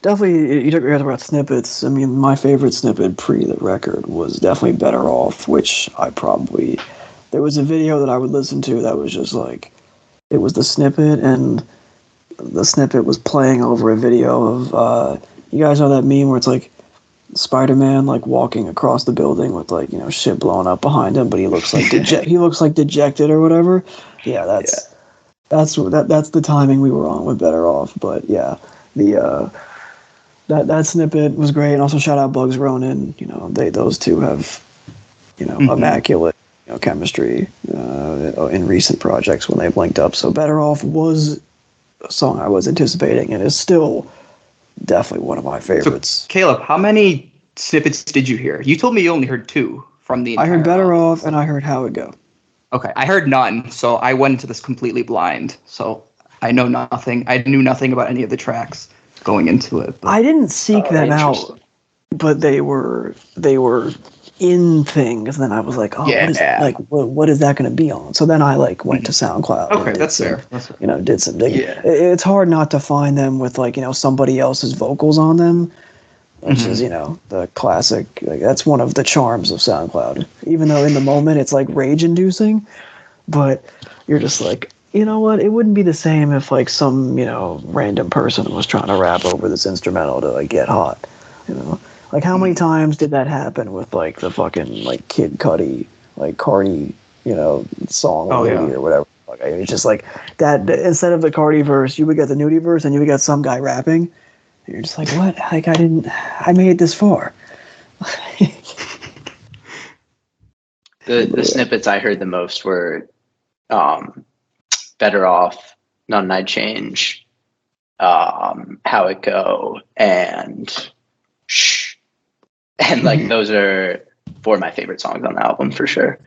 definitely, you took your about snippets. I mean, my favorite snippet pre the record was definitely Better Off, which there was a video that I would listen to that was just like, it was the snippet, and the snippet was playing over a video of, you guys know that meme where it's like, Spider-Man like walking across the building with like shit blowing up behind him, but he looks like he looks like dejected or whatever. Yeah, that's the timing we were on with Better Off. But yeah, the that snippet was great, and also shout out Bugs Ronan. Those two have immaculate chemistry in recent projects when they've linked up. So Better Off was a song I was anticipating, and is still definitely one of my favorites. So, Caleb, how many snippets did you hear? You told me you only heard 2 from the entire I heard Better album. Off, and I heard How It Go. Okay, I heard none, so I went into this completely blind. So I know nothing. I knew nothing about any of the tracks going into it. But I didn't seek them out, but they were in things. And then I was like, what is that going to be on? So then I went to SoundCloud. Okay, that's fair. Did some digging. Yeah. It's hard not to find them with somebody else's vocals on them, which is the classic. That's one of the charms of SoundCloud. Even though in the moment it's rage-inducing, but you're just like, you know what? It wouldn't be the same if some random person was trying to rap over this instrumental to get hot. How many times did that happen with the fucking Kid Cudi Cardi song or whatever? It's just that instead of the Cardi verse, you would get the Nudie verse, and you would get some guy rapping. And you're just like, what? I made it this far. The snippets I heard the most were Better Off, None I'd Change, How It Go, and Shh. And those are 4 of my favorite songs on the album for sure.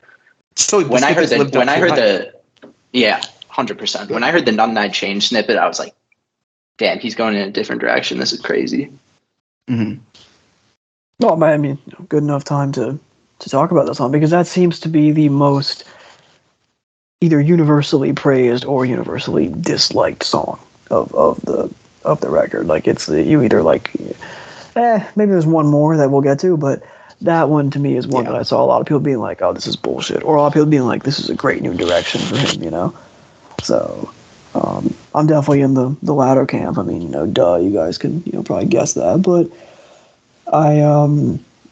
So when I heard 100%. When I heard the None I'd Change snippet, I was like, damn, he's going in a different direction. This is crazy. Mm-hmm. Well, I mean, good enough time to talk about this song, because that seems to be the most either universally praised or universally disliked song of the record. You either maybe there's one more that we'll get to, but that one to me is one that I saw a lot of people being like, oh, this is bullshit, or a lot of people being like, this is a great new direction for him, So I'm definitely in the latter camp. I mean, duh, you guys can probably guess that, but I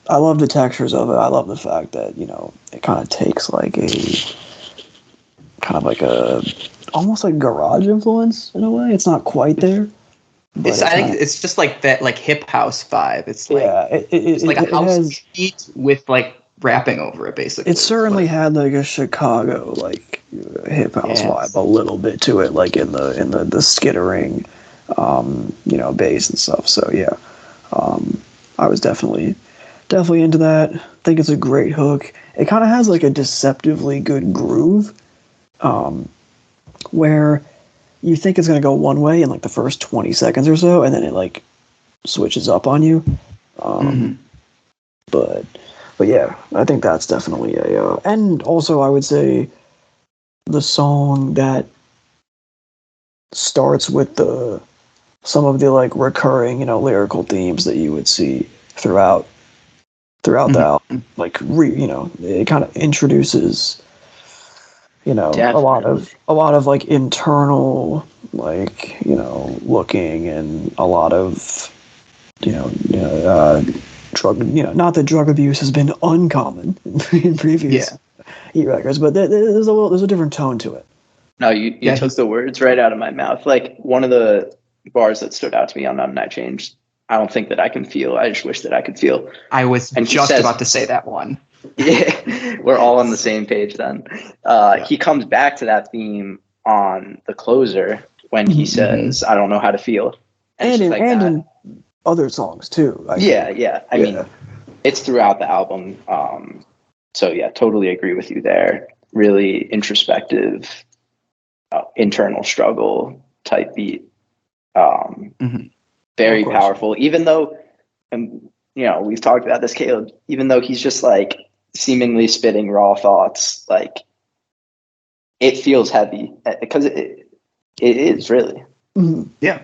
love the textures of it. I love the fact that it kind of takes almost garage influence in a way. It's not quite there, but I think it's just like that, like hip house vibe. It's like it's like a house has, beat with like rapping over it, basically. it certainly had like a Chicago like hip house vibe a little bit to it, like in the skittering, bass and stuff. So yeah, I was definitely into that. I think it's a great hook. It kind of has like a deceptively good groove, where you think it's going to go one way in like the first 20 seconds or so, and then it like switches up on you. But yeah, I think that's definitely and also I would say the song that starts with some of the like recurring, lyrical themes that you would see throughout the album. Like it kind of introduces, a lot of like internal, like, looking, and a lot of, drug, not that drug abuse has been uncommon in previous Yeat records, but there's a different tone to it. No, you took the words right out of my mouth. Like, one of the bars that stood out to me on None I Changed, I don't think that I can feel. I just wish that I could feel. I was just about to say that one. Yeah, we're all on the same page then. He comes back to that theme on the closer when he says, "I don't know how to feel," and in other songs too. I mean, it's throughout the album. So yeah, totally agree with you there. Really introspective, internal struggle type beat. Very powerful. Even though, we've talked about this, Caleb. Even though he's just like seemingly spitting raw thoughts, like, it feels heavy because it is really. Yeah,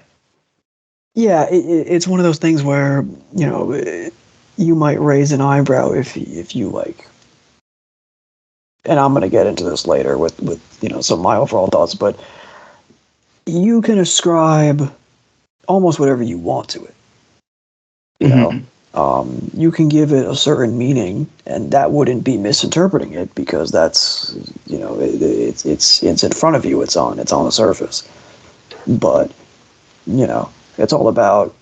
it's one of those things where you might raise an eyebrow if you like. And I'm going to get into this later with some of my overall thoughts, but you can ascribe almost whatever you want to it. You can give it a certain meaning, and that wouldn't be misinterpreting it, because that's it's in front of you. It's on the surface, but it's all about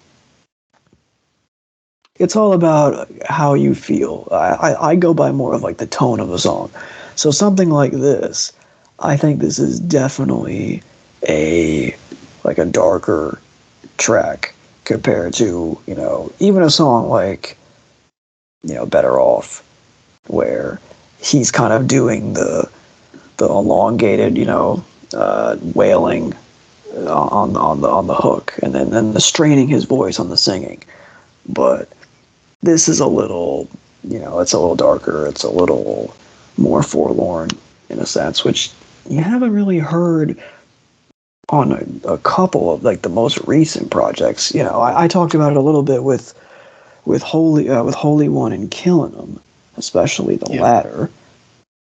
how you feel. I go by more of like the tone of the song. So something like this, I think this is definitely a darker track compared to, even a song like, Better Off, where he's kind of doing the elongated, wailing on the hook, and then the straining his voice on the singing. But this is a little, it's a little darker. It's a little more forlorn in a sense, which you haven't really heard on a couple of like the most recent projects. I talked about it a little bit with Holy One and Killing Them, especially the latter,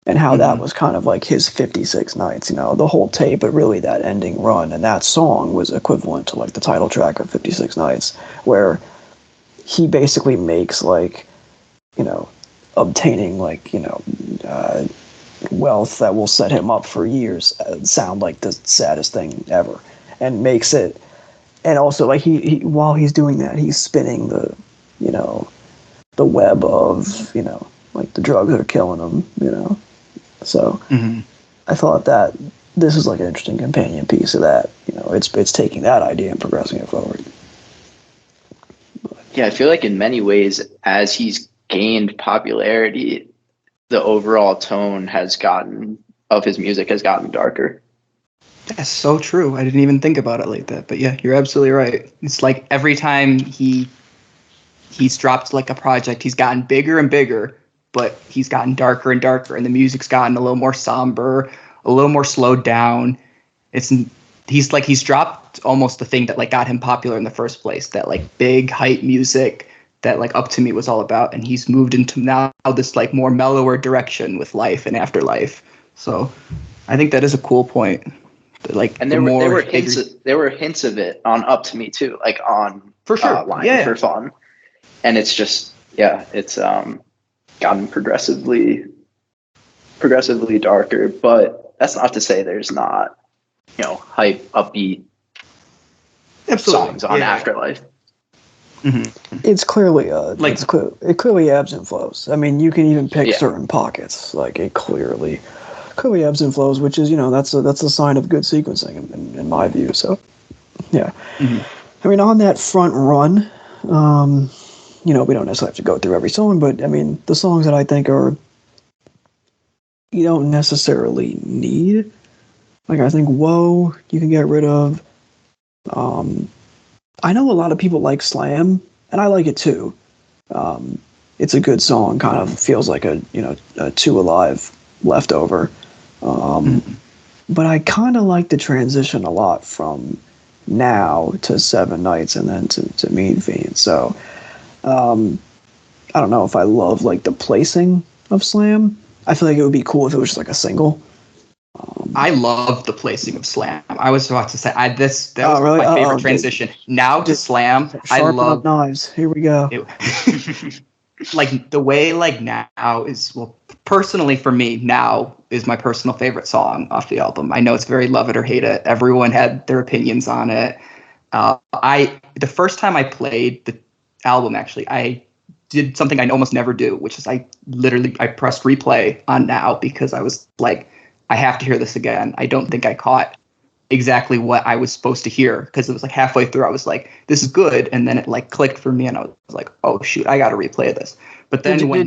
and how that was kind of like his 56 Nights, the whole tape, but really that ending run, and that song was equivalent to like the title track of 56 Nights, where he basically makes like, obtaining like, wealth that will set him up for years sound like the saddest thing ever, and makes it, and also like he while he's doing that, he's spinning the web of like the drugs are killing him, so I thought that this is like an interesting companion piece of that. It's taking that idea and progressing it forward. Yeah, I feel like in many ways, as he's gained popularity, the overall tone of his music has gotten darker. That's so true. I didn't even think about it like that. But yeah, you're absolutely right. It's like every time he's dropped like a project, he's gotten bigger and bigger, but he's gotten darker and darker, and the music's gotten a little more somber, a little more slowed down. He's dropped almost the thing that like got him popular in the first place, that like big hype music that like Up to Me was all about, and he's moved into now this like more mellower direction with Life and Afterlife. So I think that is a cool point. Like, and there were hints of it on Up to Me too, like on for sure, Lying for Fun, and it's just it's gotten progressively darker. But that's not to say there's not hype, upbeat Absolutely. songs on Afterlife. Mm-hmm. It's clearly it clearly ebbs and flows. I mean, you can even pick certain pockets. Like it clearly ebbs and flows, which is that's a sign of good sequencing in my view. So yeah, I mean, on that front run, we don't necessarily have to go through every song, but I mean, the songs that I think are you don't necessarily need. Like I think "Whoa" you can get rid of. I know a lot of people like Slam, and I like it too. It's a good song. Kind of feels like a Two Alive leftover. But I kind of like the transition a lot from Now to Seven Nights and then to Mean Fiend. So I don't know if I love like the placing of Slam. I feel like it would be cool if it was just like a single. I love the placing of Slam. I was about to say that was really? my favorite transition. Now to Slam, I love knives. Here we go. Like the way like Now is personally for me, Now is my personal favorite song off the album. I know it's very love it or hate it. Everyone had their opinions on it. The first time I played the album, actually, I did something I almost never do, which is I pressed replay on Now because I was like, I have to hear this again. I don't think I caught exactly what I was supposed to hear because it was like halfway through I was like, this is good, and then it like clicked for me and I was like, oh shoot, I got to replay this. But then were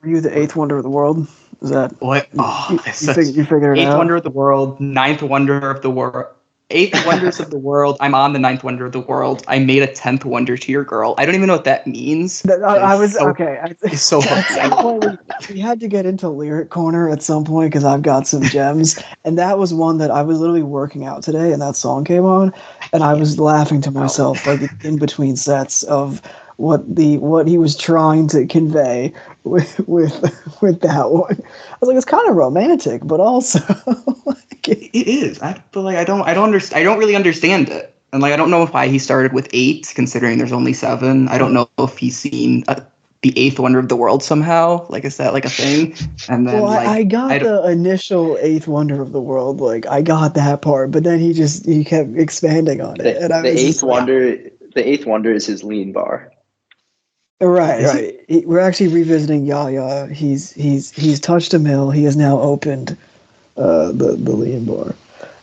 you the eighth wonder of the world? Is that what? Oh, you figured it out? Eighth wonder of the world, ninth wonder of the world. Eighth wonders of the world. I'm on the ninth wonder of the world. I made a 10th wonder to your girl. I don't even know what that means. It's so we had to get into lyric corner at some point because I've got some gems, and that was one that I was literally working out today, and that song came on, and I was laughing to myself like in between sets of what he was trying to convey with that one. I was like, it's kind of romantic, but also it is. I feel like I don't really understand it, and like I don't know why he started with 8, considering there's only 7. I don't know if he's seen the 8th wonder of the world somehow. Like, is that like a thing? And then I got the initial 8th wonder of the world. Like, I got that part, but then he kept expanding on it. And the 8th wonder is his lean bar. Right. We're actually revisiting Yaya. He's touched a mill. He has now opened the lean bar.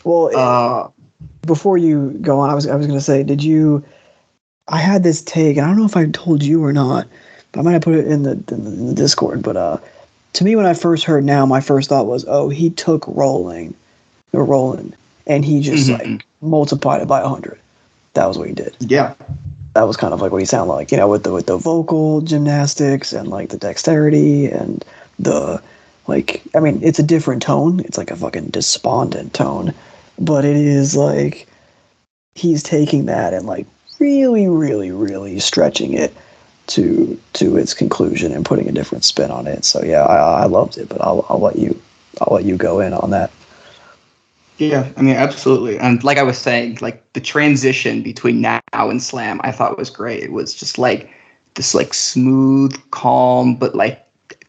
Well, before you go on, I was going to say, I had this take, and I don't know if I told you or not, but I might have put it in the Discord. But to me, when I first heard Now, my first thought was, oh, he took Roland, and he just like multiplied it by 100. That was what he did. Yeah. That was kind of like what he sounded like, with the vocal gymnastics and like the dexterity and the it's a different tone. It's like a fucking despondent tone, but it is like he's taking that and like really, really, really stretching it to its conclusion and putting a different spin on it. So yeah, I loved it, but I'll let you go in on that. Yeah, I mean, absolutely. And like I was saying, like the transition between Now and Slam, I thought was great. It was just like this like smooth, calm, but like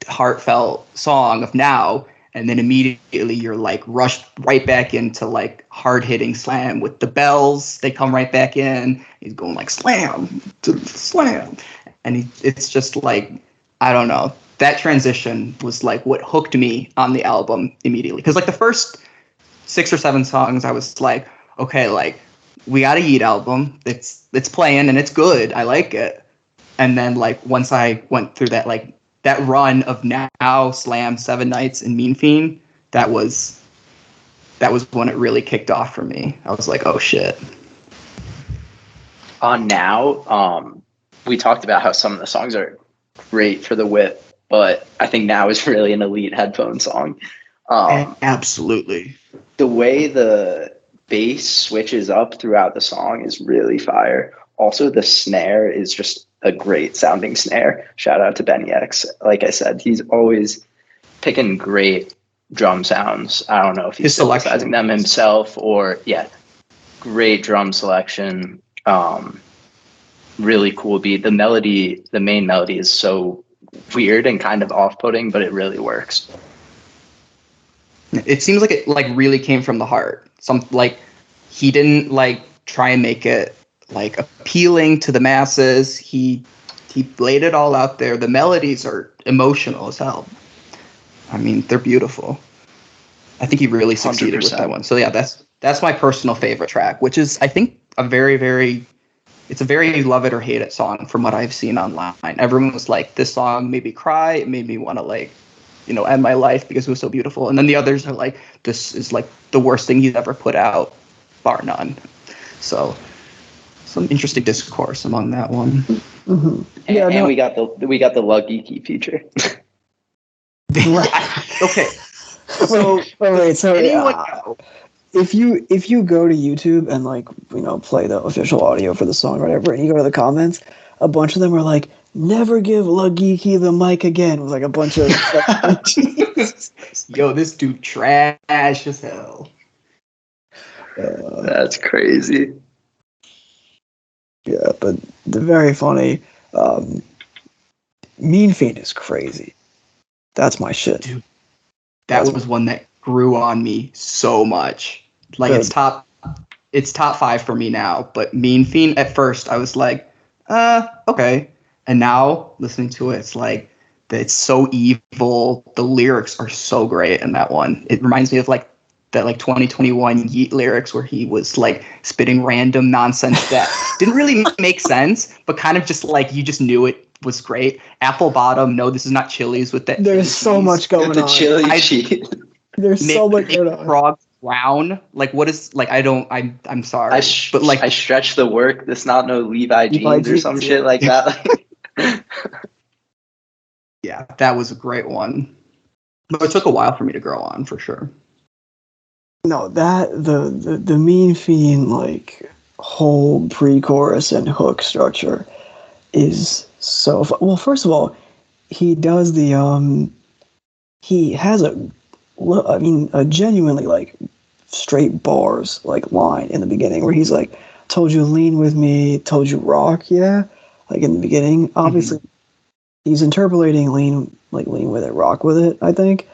heartfelt song of Now. And then immediately you're like rushed right back into like hard hitting Slam with the bells. They come right back in. He's going like slam to slam. And it's just like, I don't know. That transition was like what hooked me on the album immediately. Because like the first 6 or 7 songs, I was like, okay, like we got a Yeat album. It's playing and it's good. I like it. And then like once I went through that like that run of Now, Slam, 7 Nights, and Mean Fiend, that was when it really kicked off for me. I was like, oh shit. On Now, we talked about how some of the songs are great for the whip, but I think Now is really an elite headphone song. Absolutely. The way the bass switches up throughout the song is really fire. Also, the snare is just a great sounding snare. Shout out to Benny X. Like I said, he's always picking great drum sounds. I don't know if he's synthesizing them himself or great drum selection. Really cool beat. The main melody is so weird and kind of off-putting, but it really works. It seems like it like really came from the heart. Some like he didn't like try and make it like appealing to the masses. He laid it all out there. The melodies are emotional as hell. I mean, they're beautiful. I think he really succeeded 100%. with that one. So yeah, that's my personal favorite track, which is, I think, it's a very love it or hate it song from what I've seen online. Everyone was like, this song made me cry. It made me want to end my life because it was so beautiful. And then the others are like, this is like the worst thing he's ever put out, bar none. So some interesting discourse among that one. Mm-hmm. And we got the Luggeeky feature. Okay. So wait. So anyone if you go to YouTube and play the official audio for the song or whatever, and you go to the comments, a bunch of them are like, "Never give Luggeeky the mic again." It was like a bunch of yo, this dude trash as hell. That's crazy. Yeah, but the very funny. Mean Fiend is crazy. That's my shit. Dude, that was one that grew on me so much. Like Good. it's top 5 for me now. But Mean Fiend, at first I was like, okay. And now listening to it, it's like it's so evil. The lyrics are so great in that one. It reminds me of that 2021 Yeat lyrics where he was like spitting random nonsense that didn't really make sense, but kind of just like you just knew it was great. Apple bottom, no, this is not Chili's with that. There's so much going The on. chili cheese. There's so much going on. Frog brown. Like what is like? I'm sorry, but like I stretch the work. This not no Levi jeans or some shit like that. yeah, that was a great one. But it took a while for me to grow on, for sure. No, that the Mean Fiend whole pre-chorus and hook structure is so well. First of all, he does he has a genuinely straight bars line in the beginning where he's like, "Told you lean with me, told you rock, yeah." Like in the beginning, obviously he's interpolating lean with it, rock with it, I think,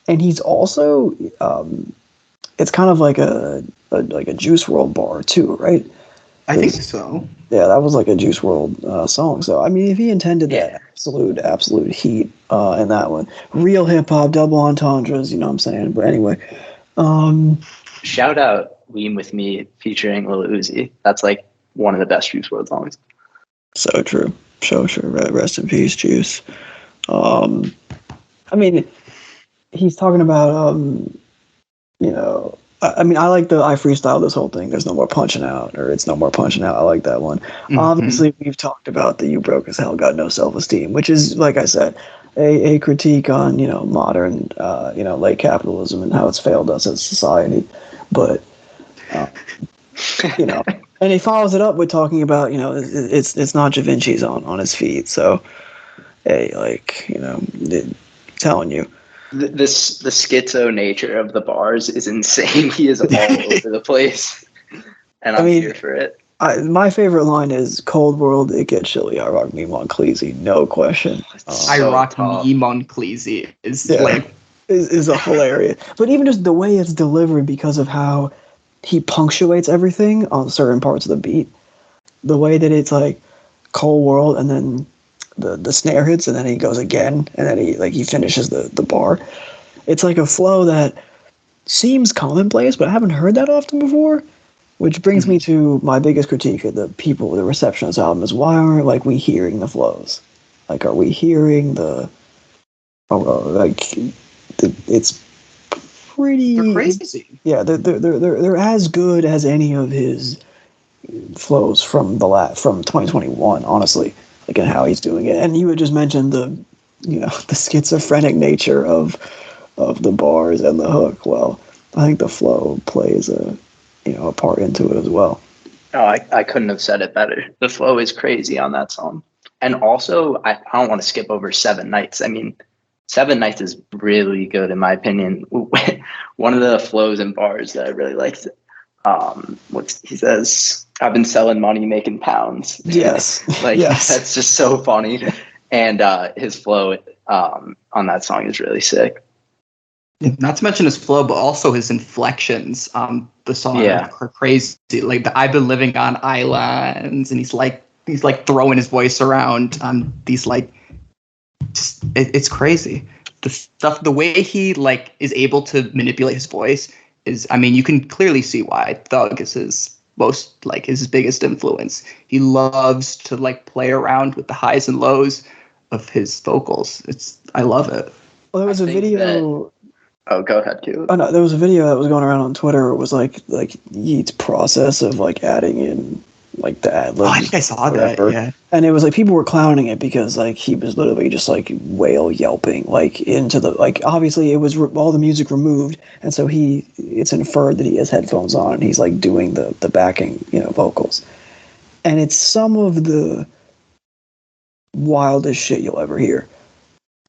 and he's also it's kind of like a Juice WRLD bar too, right? I think so. Yeah, that was like a Juice WRLD song. So I mean, if he intended that absolute heat in that one, real hip hop, double entendres, you know what I'm saying? But anyway, shout out "Lean with Me" featuring Lil Uzi. That's like one of the best Juice WRLD songs. So true. So true. Rest in peace, Juice. I mean, he's talking about I mean, I like I freestyle this whole thing. There's no more punching out, or it's no more punching out. I like that one. Mm-hmm. Obviously, we've talked about the "You broke as hell, got no self-esteem," which is, like I said, a critique on modern late capitalism and how it's failed us as a society. But and he follows it up with talking about it's not Da Vinci's on his feet. So hey, telling you. The schizo nature of the bars is insane. He is all over the place, and I'm here for it. My favorite line is "Cold world, it gets chilly. I rock me Moncleese, no question." I rock me Moncleese is a hilarious. But even just the way it's delivered, because of how he punctuates everything on certain parts of the beat, the way that it's like "Cold world" and then the snare hits, and then he goes again, and then he finishes the bar. It's like a flow that seems commonplace, but I haven't heard that often before, which brings me to my biggest critique of the reception of this album is, why aren't we hearing the flows? Are we hearing it's pretty... They're crazy. Yeah, they're as good as any of his flows from 2021, honestly. And how he's doing it, and you had just mentioned the schizophrenic nature of the bars and the hook. Well, I think the flow plays a part into it as well. Oh, I couldn't have said it better. The flow is crazy on that song, and also I don't want to skip over 7 Nights. I mean, 7 Nights is really good in my opinion. One of the flows and bars that I really liked. He says, "I've been selling money, making pounds." Yes. Yes. That's just so funny. And his flow on that song is really sick. Not to mention his flow, but also his inflections on the song are crazy. Like I've been living on islands, and he's like throwing his voice around on these like, just it's crazy. The stuff, the way he like is able to manipulate his voice is, I mean, you can clearly see why Thug is his biggest influence. He loves to like play around with the highs and lows of his vocals. I love it. Well, there was a video. Oh, go ahead, Q. Oh no, there was a video that was going around on Twitter. It was like Yeat's process of like adding in like the ad libs. Oh, I think I saw that. Yeah, and it was like people were clowning it because like he was literally just like whale yelping like into the like, obviously it was all the music removed, and so it's inferred that he has headphones on and he's like doing the backing vocals, and it's some of the wildest shit you'll ever hear.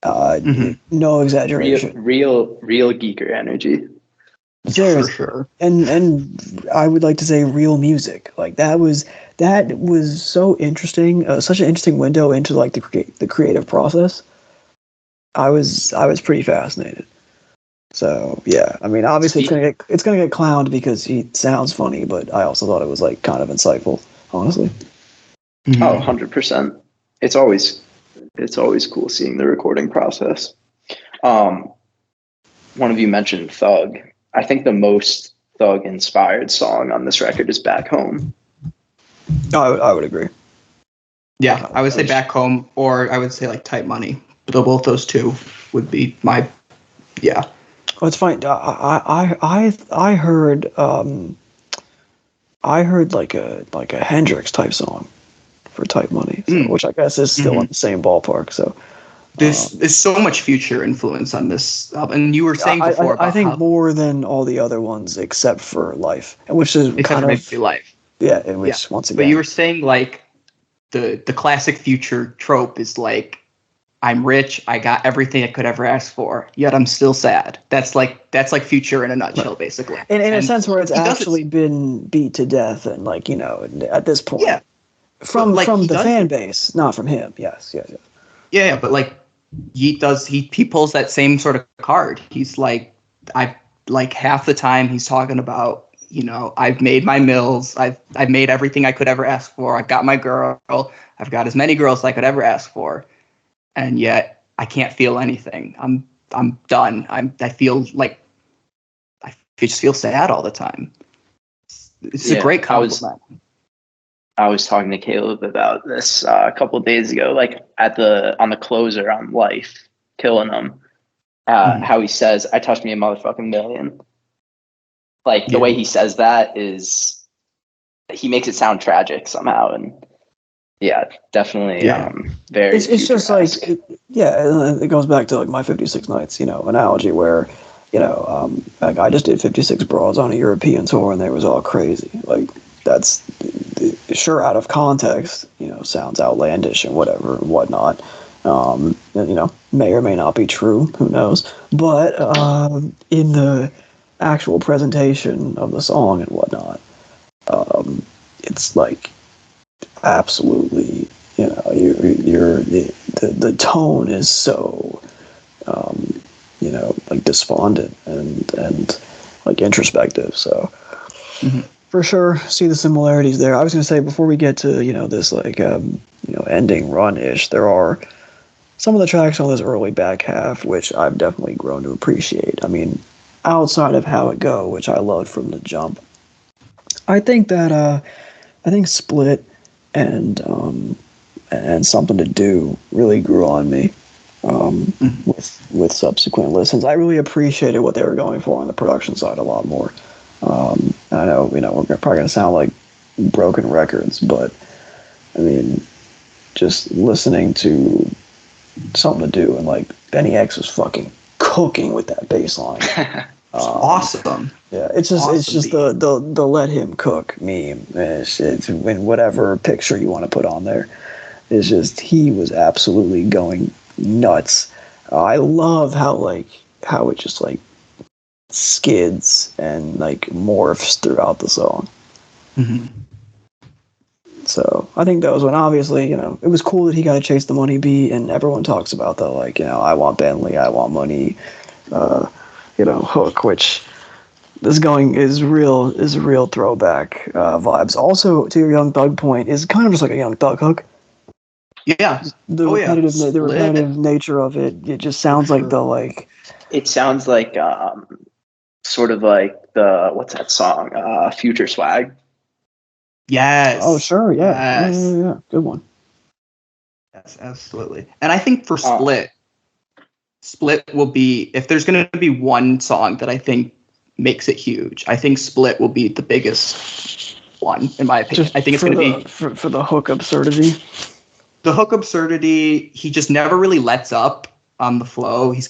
No exaggeration. Real geeker energy. For sure. And I would like to say real music. Like that was so interesting. Such an interesting window into like the creative process. I was pretty fascinated. So yeah, I mean, obviously it's gonna get clowned because he sounds funny, but I also thought it was like kind of insightful, honestly. Mm-hmm. Oh, 100%. It's always cool seeing the recording process. One of you mentioned Thug. I think the most Thug-inspired song on this record is Back Home. I would agree. Yeah, I would say Back Home, or I would say like Type Money. Both those two would be my, yeah. Oh, it's fine. I heard like a Hendrix type song for Type Money, which I guess is still in the same ballpark. So there's so much Future influence on this album, and you were saying before about I think more than all the other ones except for Life, which is kind of Life. Yeah, once again. But you were saying like the classic Future trope is like, I'm rich, I got everything I could ever ask for, yet I'm still sad. That's like Future in a nutshell, basically. In a sense where it's actually been beat to death, and like at this point, yeah, from the fan base, not from him. Yes. Yeah, but like Yeat does, he pulls that same sort of card. He's like, half the time he's talking about, I've made my mills, I've made everything I could ever ask for, I've got my girl, I've got as many girls as I could ever ask for, and yet I can't feel anything. I'm done. I feel like I just feel sad all the time. It's a great compliment. I was talking to Caleb about this a couple of days ago, like on the closer on Life, Killing Him, how he says, "I touched me a motherfucking million." Like the way he says that is, he makes it sound tragic somehow, and yeah, definitely. Very. It's just like it goes back to like my 56 Nights, analogy where, like I just did 56 Broads on a European tour and they was all crazy. Like that's sure out of context, sounds outlandish and whatever and whatnot. May or may not be true. Who knows? But in the actual presentation of the song and whatnot, it's like absolutely, the tone is so, like despondent and like introspective. So for sure, see the similarities there. I was going to say before we get to this like ending run ish, there are some of the tracks on this early back half which I've definitely grown to appreciate. I mean, outside of How It Go, which I loved from the jump, I think that Split and Something to Do really grew on me with subsequent listens. I really appreciated what they were going for on the production side a lot more. I know we're probably going to sound like broken records, but I mean, just listening to Something to Do and like Benny X was fucking cooking with that bass line. Awesome. Yeah, it's just the let him cook meme. It's in whatever picture you want to put on there. It's just he was absolutely going nuts. I love how it just like skids and like morphs throughout the song. So I think that was when obviously it was cool that he got to chase the money beat, and everyone talks about that, like I want Bentley, I want money. hook, which is real throwback vibes. Also, to your Young Thug point, is kind of just like a Young Thug hook. Yeah. The repetitive nature of it just sounds like the like. It sounds like sort of like what's that song? Future Swag. Yes. Oh sure, yeah. Yes. Yeah. Good one. Yes, absolutely. And I think for Split will be, if there's going to be one song that I think makes it huge, I think Split will be the biggest one, in my opinion. I think it's going to be for the hook absurdity. The hook absurdity, he just never really lets up on the flow. He's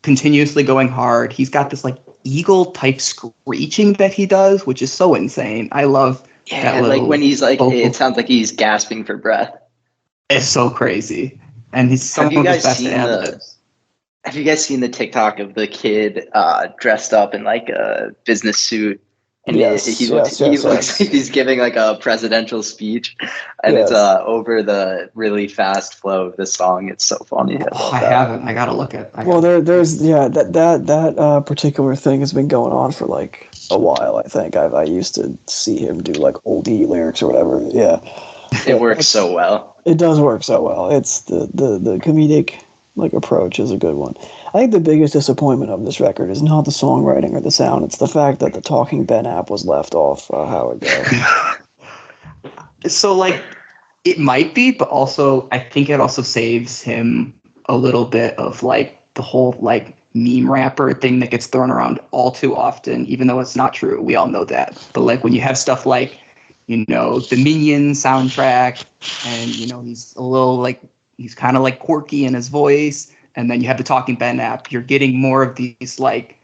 continuously going hard. He's got this like eagle type screeching that he does, which is so insane. I love that little like when he's like, vocal. It sounds like he's gasping for breath. It's so crazy. And he's some of his best ad-libs. Have you guys seen the TikTok of the kid dressed up in like a business suit? And he looks like he's giving like a presidential speech, and it's over the really fast flow of the song. It's so funny. I haven't. I gotta look at. There's that particular thing has been going on for like a while. I think I used to see him do like oldie lyrics or whatever. Yeah, it works so well. It does work so well. It's the comedic like approach is a good one. I think the biggest disappointment of this record is not the songwriting or the sound. It's the fact that the Talking Ben app was left off how it goes. So like it might be, but also I think it also saves him a little bit of like the whole like meme rapper thing that gets thrown around all too often, even though it's not true. We all know that. But like when you have stuff like, the Minion soundtrack, and he's a little like, he's kind of like quirky in his voice, and then you have the Talking Ben app. You're getting more of these like,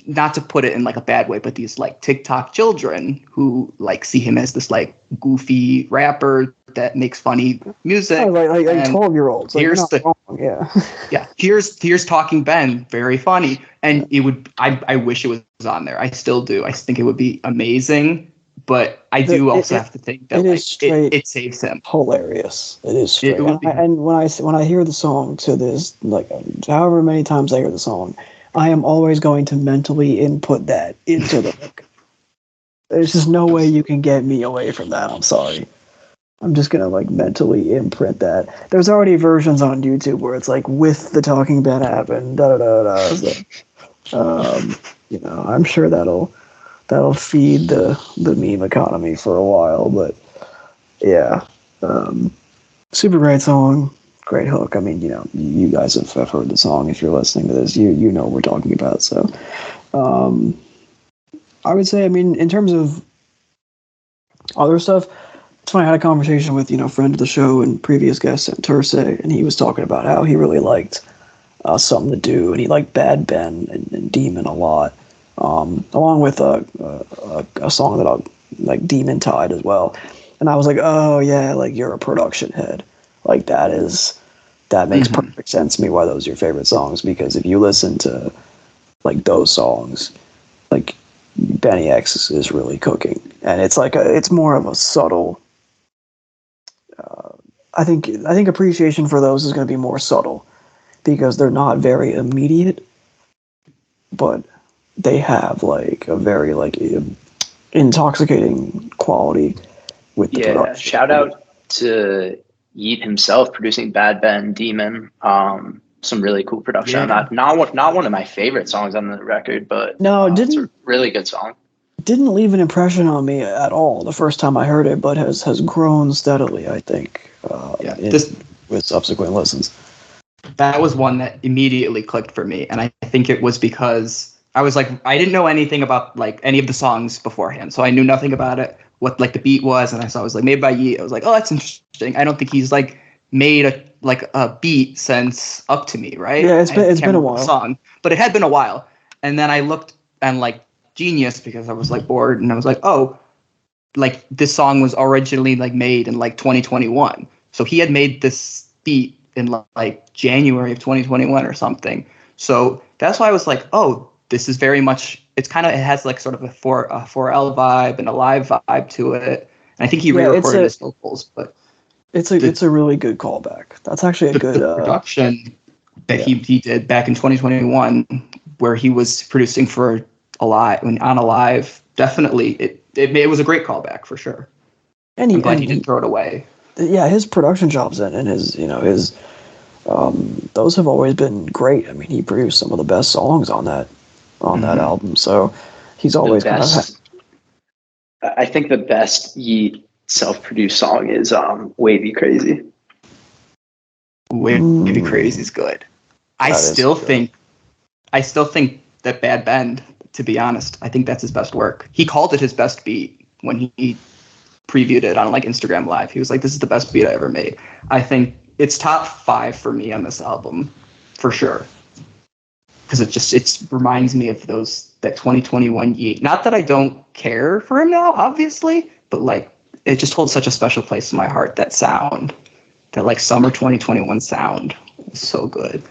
not to put it in like a bad way, but these like TikTok children who like see him as this like goofy rapper that makes funny music. Oh, like 12-year-olds. Like, here's here's Talking Ben, very funny, and it would. I wish it was on there. I still do. I think it would be amazing. But I do also have to think that it saves him. Hilarious. It is straight. And when I hear the song to this, like however many times I hear the song, I am always going to mentally input that into the book. There's just no way you can get me away from that. I'm sorry. I'm just gonna like mentally imprint that. There's already versions on YouTube where it's like with the Talking Ben app and da da da da. So, I'm sure that'll feed the meme economy for a while, but yeah, super great song, great hook. I mean, you guys have heard the song. If you're listening to this, you know what we're talking about. So, I would say, I mean, in terms of other stuff, it's funny. I had a conversation with friend of the show and previous guest Terse, and he was talking about how he really liked Something to Do, and he liked Bad Ben and Demon a lot. Along with a song that I like, Demon Tide as well. And I was like, oh yeah, like you're a production head. Like that makes perfect sense to me why those are your favorite songs, because if you listen to like those songs, like Benny X is really cooking. And it's more of a subtle, I think appreciation for those is going to be more subtle because they're not very immediate, but they have like a very like intoxicating quality with the production. Shout out to Yeat himself producing Bad Ben, Demon. Some really cool production. Yeah. Not one of my favorite songs on the record, but it's a really good song. Didn't leave an impression on me at all the first time I heard it, but has grown steadily, I think, with subsequent listens. That was one that immediately clicked for me, and I think it was because I was like, I didn't know anything about like any of the songs beforehand, so I knew nothing about it, what like the beat was, and I saw it was like made by Yeat. I was like, oh, that's interesting. I don't think he's like made a beat since Up to Me, right? Yeah, it's been a while. Song, but it had been a while, and then I looked and like Genius because I was like bored, and I was like, oh, like this song was originally like made in like 2021, so he had made this beat in like January of 2021 or something. So that's why I was like, oh, this is very much, it has like sort of a 4L vibe and a live vibe to it. And I think he re-recorded his vocals, but it's a really good callback. That's actually a good production. that he did back in 2021, where he was producing for on Alive. Definitely, it was a great callback for sure. And I'm glad he didn't throw it away. Yeah, his production jobs and his those have always been great. I mean, he produced some of the best songs on that album. So he's always kind of. I think the best Yeat self-produced song is "Wavy Crazy." Wavy Crazy is good. I still think that Bad Bend. To be honest, I think that's his best work. He called it his best beat when he previewed it on like Instagram Live. He was like, "This is the best beat I ever made." I think it's top 5 for me on this album, for sure. Because it reminds me of that 2021 Yeat. Not that I don't care for him now, obviously, but like it just holds such a special place in my heart. That sound, that like summer 2021 sound, is so good.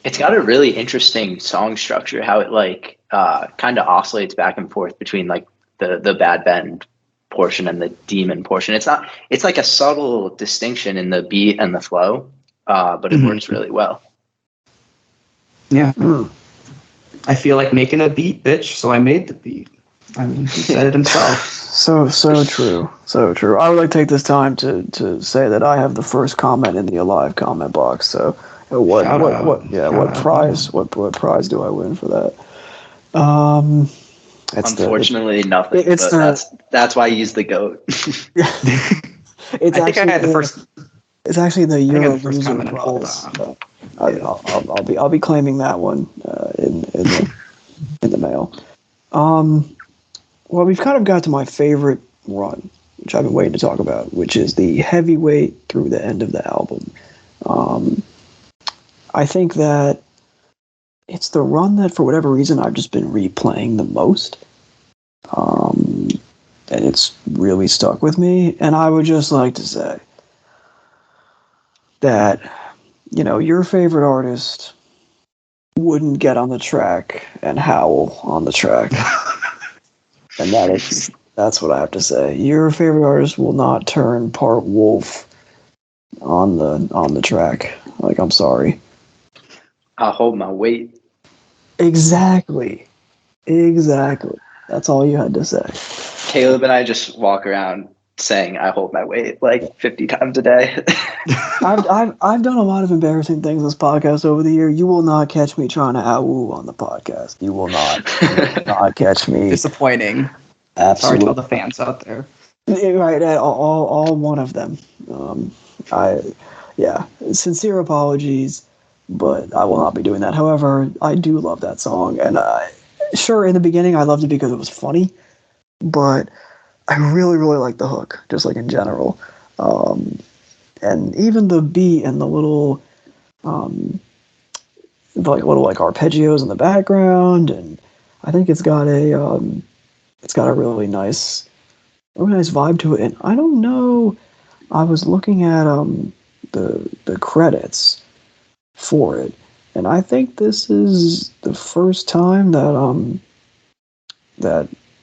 It's got a really interesting song structure. How it like kind of oscillates back and forth between like the Bad Bend portion and the Demon portion. It's like a subtle distinction in the beat and the flow, but it works really well. Yeah. I feel like making a beat, bitch, so I made the beat. I mean, he said it himself. So true. So true. I would like to take this time to say that I have the first comment in the Alive comment box. So what prize do I win for that? Unfortunately, nothing. That's why I use the GOAT. I think I had the first. It's actually the Euro first loser comment. Hold on. I'll be claiming that one in the mail. Well, we've kind of got to my favorite run, which I've been waiting to talk about, which is the heavyweight through the end of the album. I think that it's the run that, for whatever reason, I've just been replaying the most. And it's really stuck with me. And I would just like to say that, your favorite artist wouldn't get on the track and howl on the track. And that's what I have to say. Your favorite artist will not turn part wolf on the track. Like, I'm sorry. I'll hold my weight. Exactly. That's all you had to say. Caleb and I just walk around saying I hold my weight like 50 times a day. I've done a lot of embarrassing things this podcast over the year. You will not catch me trying to out-woo on the podcast. You will not catch me. Disappointing. Absolutely. Sorry to all the fans out there. Right, all one of them. Sincere apologies, but I will not be doing that. However, I do love that song, and sure, in the beginning I loved it because it was funny, but I really, really like the hook, just like in general. And even the beat and the little arpeggios in the background, and I think it's got a really nice vibe to it. And I don't know, I was looking at the credits for it, and I think this is the first time that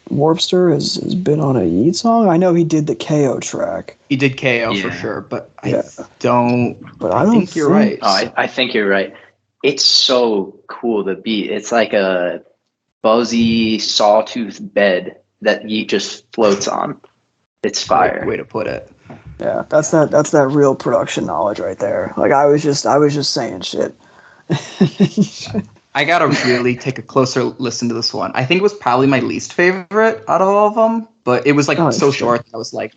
Warpster has been on a Yeat song. I know he did the KO track. He did KO for sure, but I think you're right. Oh, I think you're right. It's so cool, the beat. It's like a buzzy sawtooth bed that Yeat just floats on. It's fire. Great way to put it. Yeah, that's that real production knowledge right there. Like I was just saying shit. I gotta really take a closer listen to this one. I think it was probably my least favorite out of all of them, but it was like so short. I was like,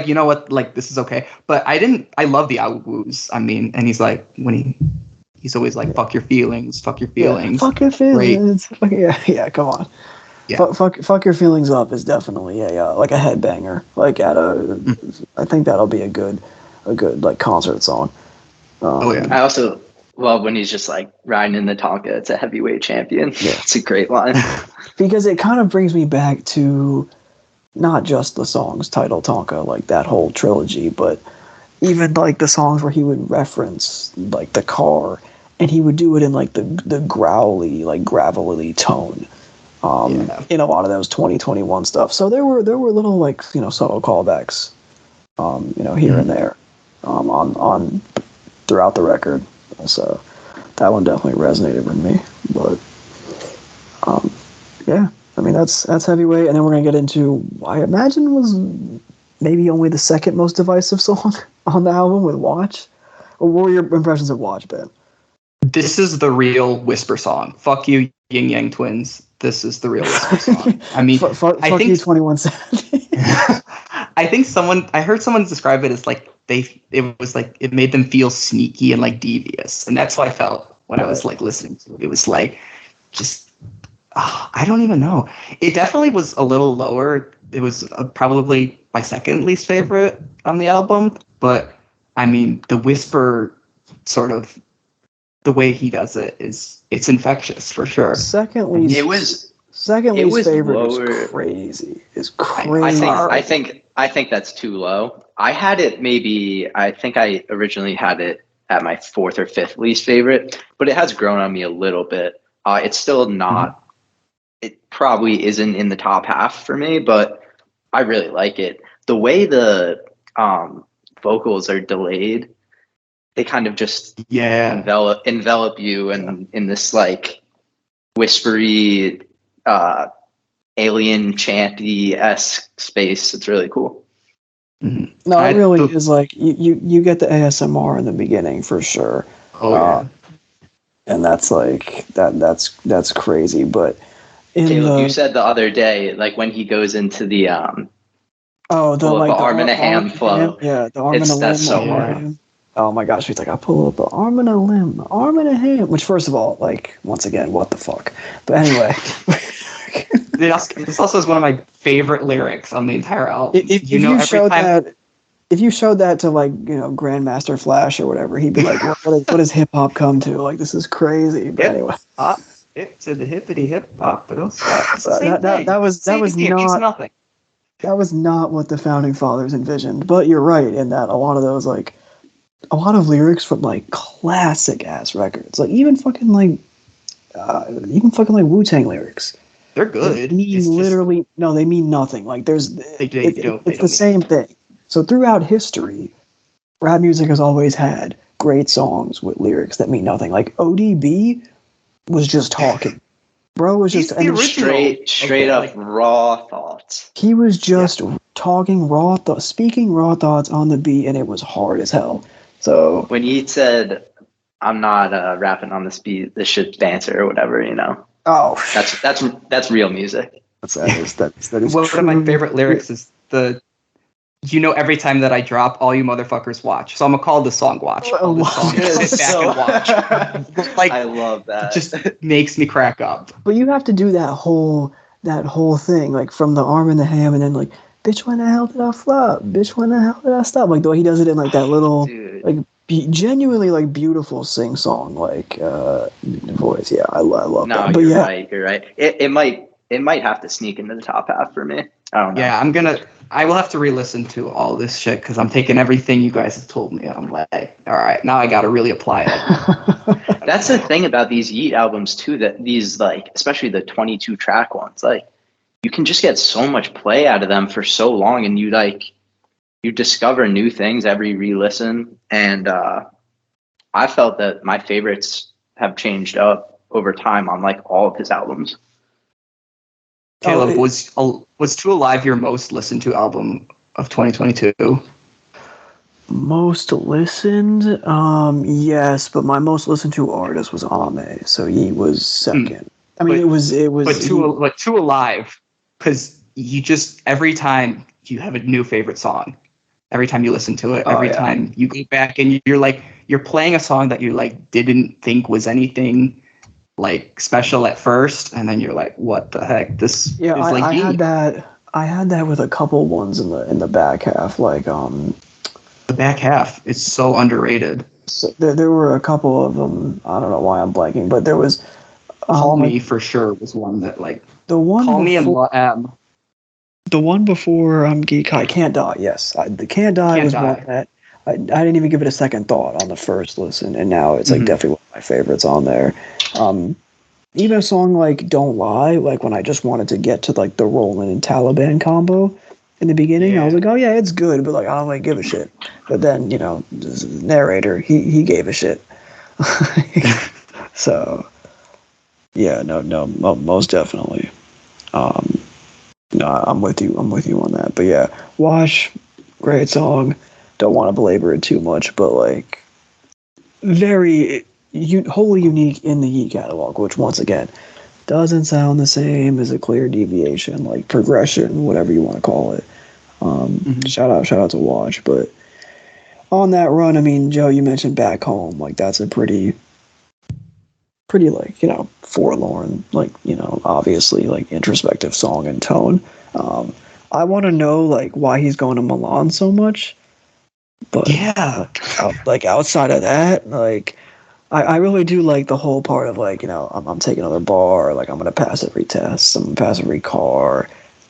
you know what? Like, this is okay. But I love the out-woos. I mean, and he's like, he's always like, fuck your feelings. Fuck your feelings. Yeah, come on. Yeah. Fuck your feelings up is definitely like a headbanger. Like I think that'll be a good like concert song. I also love when he's just like riding in the Tonka. It's a heavyweight champion. Yeah. It's a great line. Because it kind of brings me back to not just the songs titled Tonka, like that whole trilogy, but even like the songs where he would reference like the car, and he would do it in like the growly, like gravelly tone. In a lot of those 2021 stuff. So there were little like, subtle callbacks, here and there, on throughout the record. So that one definitely resonated with me. But yeah, I mean that's heavyweight, and then we're gonna get into I imagine was maybe only the second most divisive song on the album with Watch. Or what were your impressions of Watch, Ben? This is the real Whisper song. Fuck you, Yin Yang Twins. This is the real Whisper song. I mean, fuck you, 21 Savage. I think I heard someone describe it as like it made them feel sneaky and like devious, and that's what I felt when I was like listening to it. It was like just I don't even know. It definitely was a little lower. It was probably my second least favorite on the album, but I mean the Whisper sort of the way he does it's infectious for sure. Second least favorite lower. is crazy. It's crazy. I think that's too low. I had it I think I originally had it at my fourth or fifth least favorite, but it has grown on me a little bit. It's still not. It probably isn't in the top half for me, but I really like it. The way the vocals are delayed, they kind of just envelop you in this like whispery alien chanty-esque space. It's really cool. Mm-hmm. No, it really is like you get the ASMR in the beginning for sure. Oh yeah. And that's like that's crazy. But Caleb, you said the other day, like when he goes into the arm and a ham flow. Yeah, the arm and a limb. That's so hard. Oh my gosh, he's like, I pull up the arm and a limb, arm and a ham. Which, first of all, like, once again, what the fuck? But anyway. This also is one of my favorite lyrics on the entire album. If you showed that to, like, you know, Grandmaster Flash or whatever, he'd be like, what does hip hop come to? Like, this is crazy. But anyway. Hip to the hippity hip hop. That was not what the founding fathers envisioned. But you're right in that a lot of those, like, a lot of lyrics from like classic ass records, like even fucking like Wu-Tang lyrics. They're good. They mean they mean nothing. Like it's the same thing. So throughout history, rap music has always had great songs with lyrics that mean nothing. Like ODB was just talking. Bro was just straight up raw thoughts. He was just talking speaking raw thoughts on the beat, and it was hard as hell. So when Yeat said, "I'm not rapping on this beat, this shit's dancer" or whatever, you know. Oh, that's real music. That is one of my favorite lyrics is every time that I drop, all you motherfuckers watch. So I'm gonna call the song "Watch." Sit back and watch. Like, I love that. It just makes me crack up. But you have to do that whole thing, like from the arm and the ham, and then like, bitch, when the hell did I flop? Bitch, when the hell did I stop? Like the way he does it in like that little, like genuinely like beautiful sing song like voice. Yeah, I love that. But You're right. It might have to sneak into the top half for me. I don't know. Yeah, I will have to re-listen to all this shit because I'm taking everything you guys have told me. I'm like, all right, now I got to really apply it. That's the thing about these Yeat albums too, that these like, especially the 22 track ones, like you can just get so much play out of them for so long, and you discover new things every re-listen. And I felt that my favorites have changed up over time on like all of his albums. Caleb, was Too Alive your most listened to album of 2022? Most listened? Yes, but my most listened to artist was Ame, so he was second. I mean, it was. But Too Alive, because you just every time you have a new favorite song, every time you listen to it, every time you go back and you're playing a song that you like didn't think was anything like special at first, and then you're like, what the heck? This is like I had that with a couple ones in the back half, like the back half is so underrated. So there were a couple of them. I don't know why I'm blanking, but there was Call Me for sure was one that like the one Call Me before, and the one before Geek I Can't Die. Yes, the Can't Die was one that I didn't even give it a second thought on the first listen, and now it's like definitely one of my favorites on there. Even a song like Don't Lie, like when I just wanted to get to like the Roland and Taliban combo in the beginning, I was like, oh yeah, it's good, but like I don't like give a shit. But then, the narrator, he gave a shit. So, yeah, no, most definitely. No, I'm with you. I'm with you on that. But yeah, Wash, great song. Don't want to belabor it too much, but like very wholly unique in the Yeat catalog, which once again doesn't sound the same, is a clear deviation, like progression, whatever you want to call it. Shout out to Wash. But on that run, I mean, Joe, you mentioned Back Home. Like that's a pretty like, forlorn, like, obviously like introspective song and tone. I want to know like why he's going to Milan so much, but Yeah. like outside of that, like I really do like the whole part of like, I'm taking another bar, like I'm gonna pass every test, I'm gonna pass every car,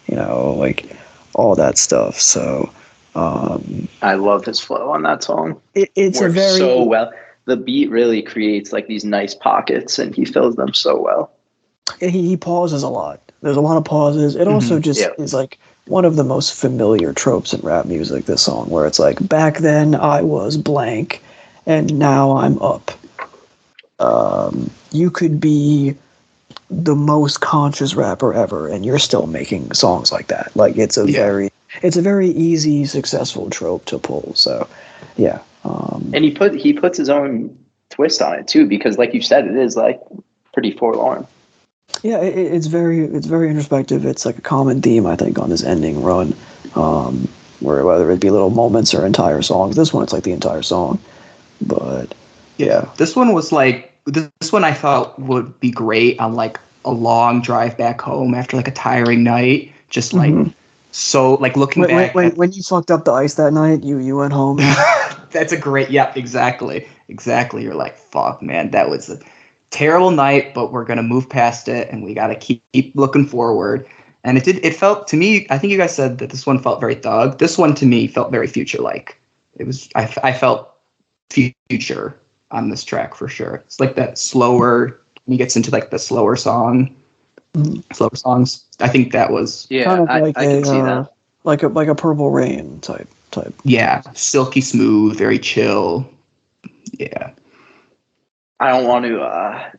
like all that stuff. So I love his flow on that song. It's a Works very so well. The beat really creates like these nice pockets, and he fills them so well. he pauses a lot. There's a lot of pauses. It also just is like one of the most familiar tropes in rap music, this song, where it's like, back then I was blank and now I'm up. You could be the most conscious rapper ever and you're still making songs like that. Like it's a very easy, successful trope to pull. So yeah. And he puts his own twist on it too, because like you said, it is like pretty forlorn. Yeah, it's very introspective. It's like a common theme, I think, on this ending run, where whether it be little moments or entire songs. This one, it's like the entire song. But yeah, this one was like this one I thought would be great on like a long drive back home after like a tiring night. Just like so, like looking back. When you fucked up the ice that night, you went home. That's a great. Yeah, exactly. You're like, fuck, man, that was a terrible night, but we're gonna move past it, and we gotta keep looking forward. And it felt to me. I think you guys said that this one felt very Thug. This one to me felt very Future like. It was. I felt Future on this track for sure. It's like that slower. When he gets into like the slower songs. I think that was kind of like I can see that. Like a Purple Rain type. Yeah, silky smooth, very chill. Yeah. I don't want to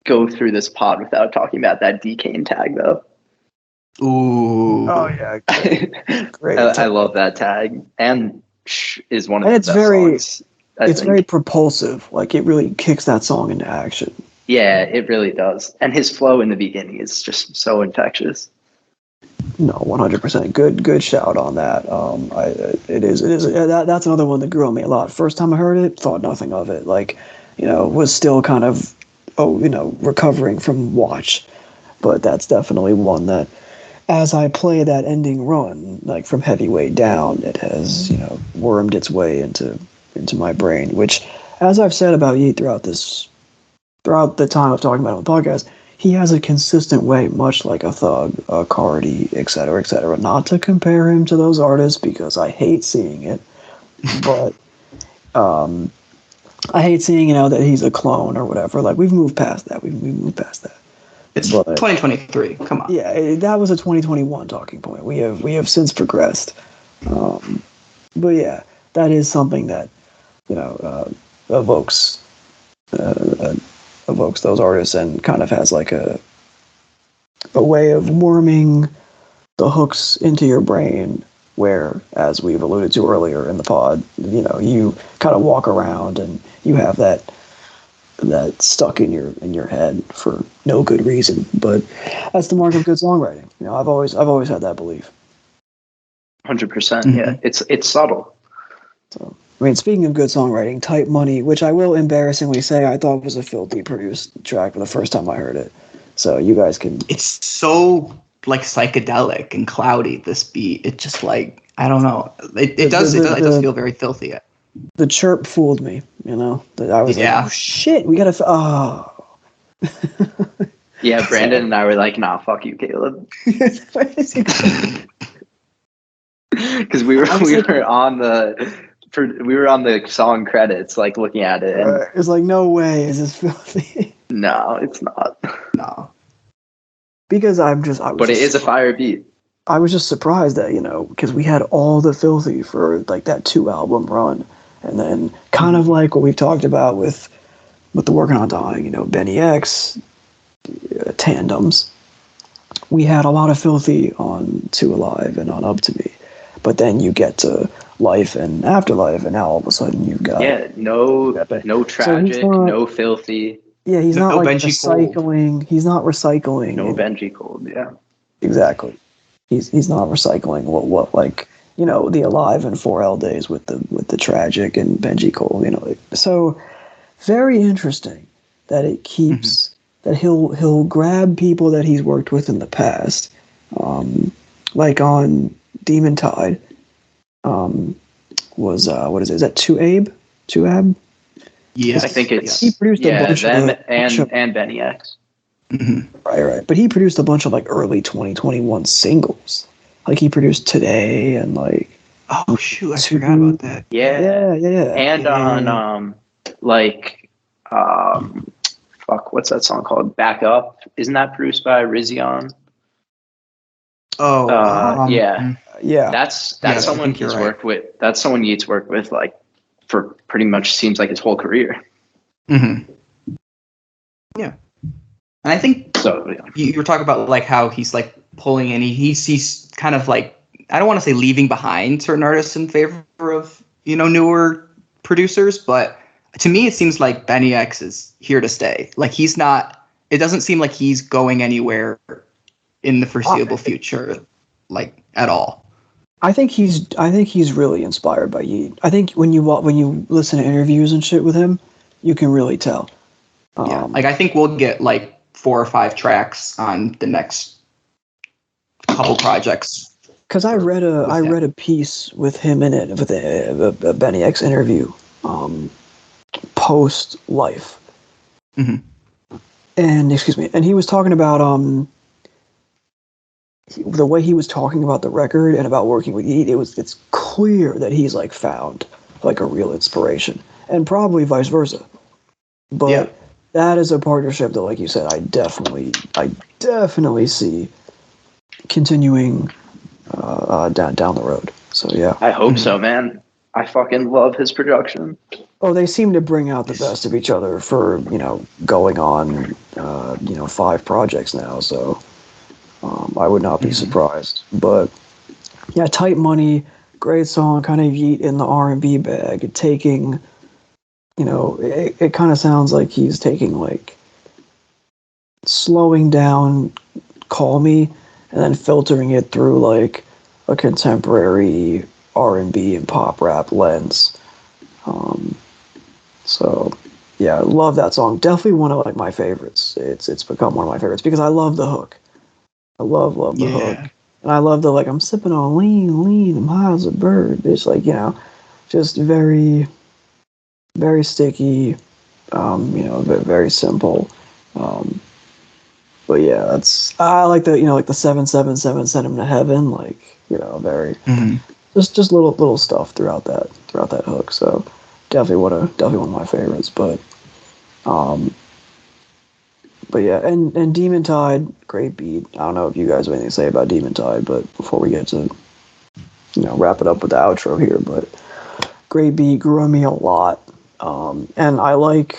go through this pod without talking about that DK tag though. Ooh. Oh yeah, great. I love that tag, and is one of and the it's best songs. It's very propulsive. Like it really kicks that song into action. Yeah, it really does. And his flow in the beginning is just so infectious. No, 100%. Good shout on that. It is. That's another one that grew on me a lot. First time I heard it, thought nothing of it. Like, was still kind of, recovering from Watch. But that's definitely one that, as I play that ending run, like from Heavyweight down, it has, wormed its way into my brain. Which, as I've said about Yeat throughout the time of talking about it on the podcast, he has a consistent way, much like a Thug, a Cardi, etc., etc. Not to compare him to those artists because I hate seeing it, but I hate seeing that he's a clone or whatever. Like we've moved past that. We've moved past that. It's 2023. Come on. Yeah, that was a 2021 talking point. We have since progressed, but yeah, that is something that evokes those artists and kind of has like a way of worming the hooks into your brain where, as we've alluded to earlier in the pod, you kind of walk around and you have that stuck in your head for no good reason. But that's the mark of good songwriting. I've always had that belief. 100%. Yeah, it's subtle. So, I mean, speaking of good songwriting, Type Money, which I will embarrassingly say I thought was a filthy produced track for the first time I heard it. So you guys can... It's so, like, psychedelic and cloudy, this beat. It just, like, I don't know. It does feel very filthy. The chirp fooled me, That I was like, oh, shit, we gotta... Oh. Yeah, Brandon and I were like, nah, fuck you, Caleb. Because we were on the song credits, like looking at it. And it's like, no way is this filthy. No, it's not. No. Because but it is a fire beat. I was just surprised that, because we had all the filthy for like that 2-album run. And then kind of like what we've talked about with with the Working on Dying, Benny X, tandems. We had a lot of Filthy on Two Alive and on Up to Me, but then you get to Life and Afterlife, and now all of a sudden you've got no Tragic, not, no Filthy. Yeah, he's no not like Benji recycling. Cold. He's not recycling. No Benji Cold, yeah. Exactly. He's not recycling what like the Alive and 4L days with the Tragic and Benji Cole. So very interesting that it keeps that he'll grab people that he's worked with in the past, like on Demon Tide. Was what is it? Is that Tuab? Yes, I think it's he produced a bunch them of and Benny X. Right. But he produced a bunch of like early 2021 singles. Like he produced Today and like. Oh shoot! I forgot about that. Yeah. And on what's that song called? Back Up. Isn't that produced by Rizion? Oh, yeah. That's someone he's worked with. That's someone Yeat's worked with like for pretty much seems like his whole career. Mm-hmm. Yeah, and I think so. Yeah. You were talking about like how he's like pulling in. He's kind of like, I don't want to say leaving behind certain artists in favor of newer producers, but to me it seems like Benny X is here to stay. Like he's not. It doesn't seem like he's going anywhere in the foreseeable future, like at all. I think he's really inspired by Yeat. I think when you listen to interviews and shit with him, you can really tell. Like I think we'll get like 4 or 5 tracks on the next couple projects. Because I read a piece with him in it, with a Benny X interview, post Life, and and he was talking about the way he was talking about the record and about working with Yeat. It's clear that he's like found like a real inspiration, and probably vice versa. But that is a partnership that, like you said, I definitely see continuing down the road. So yeah, I hope so, man. I fucking love his production. Oh, they seem to bring out the best of each other for going on 5 projects now. So I would not be surprised. But yeah, Tight Money, great song, kind of Yeat in the R&B bag, taking. It kind of sounds like he's taking like slowing down Call Me and then filtering it through like a contemporary R&B and pop rap lens. So yeah, I love that song. Definitely one of like my favorites. It's become one of my favorites because I love the hook. I love the hook. And I love the like I'm sipping on lean, I'm high as a bird. It's like, just very very sticky, very simple. But yeah, I like the like the 777 sent him to heaven, like very just little stuff throughout that hook. So definitely one of my favorites. But yeah, and Demon Tide, great beat. I don't know if you guys have anything to say about Demon Tide, but before we get to wrap it up with the outro here, but great beat, grew on me a lot. And I like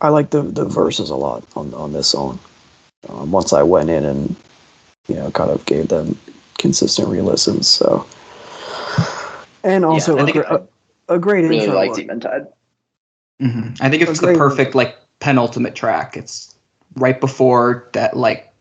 the verses a lot on this song. Once I went in and kind of gave them consistent re-listens. So, and also a great really intro. Like Demon Tide. I think it's the perfect like penultimate track. It's right before that like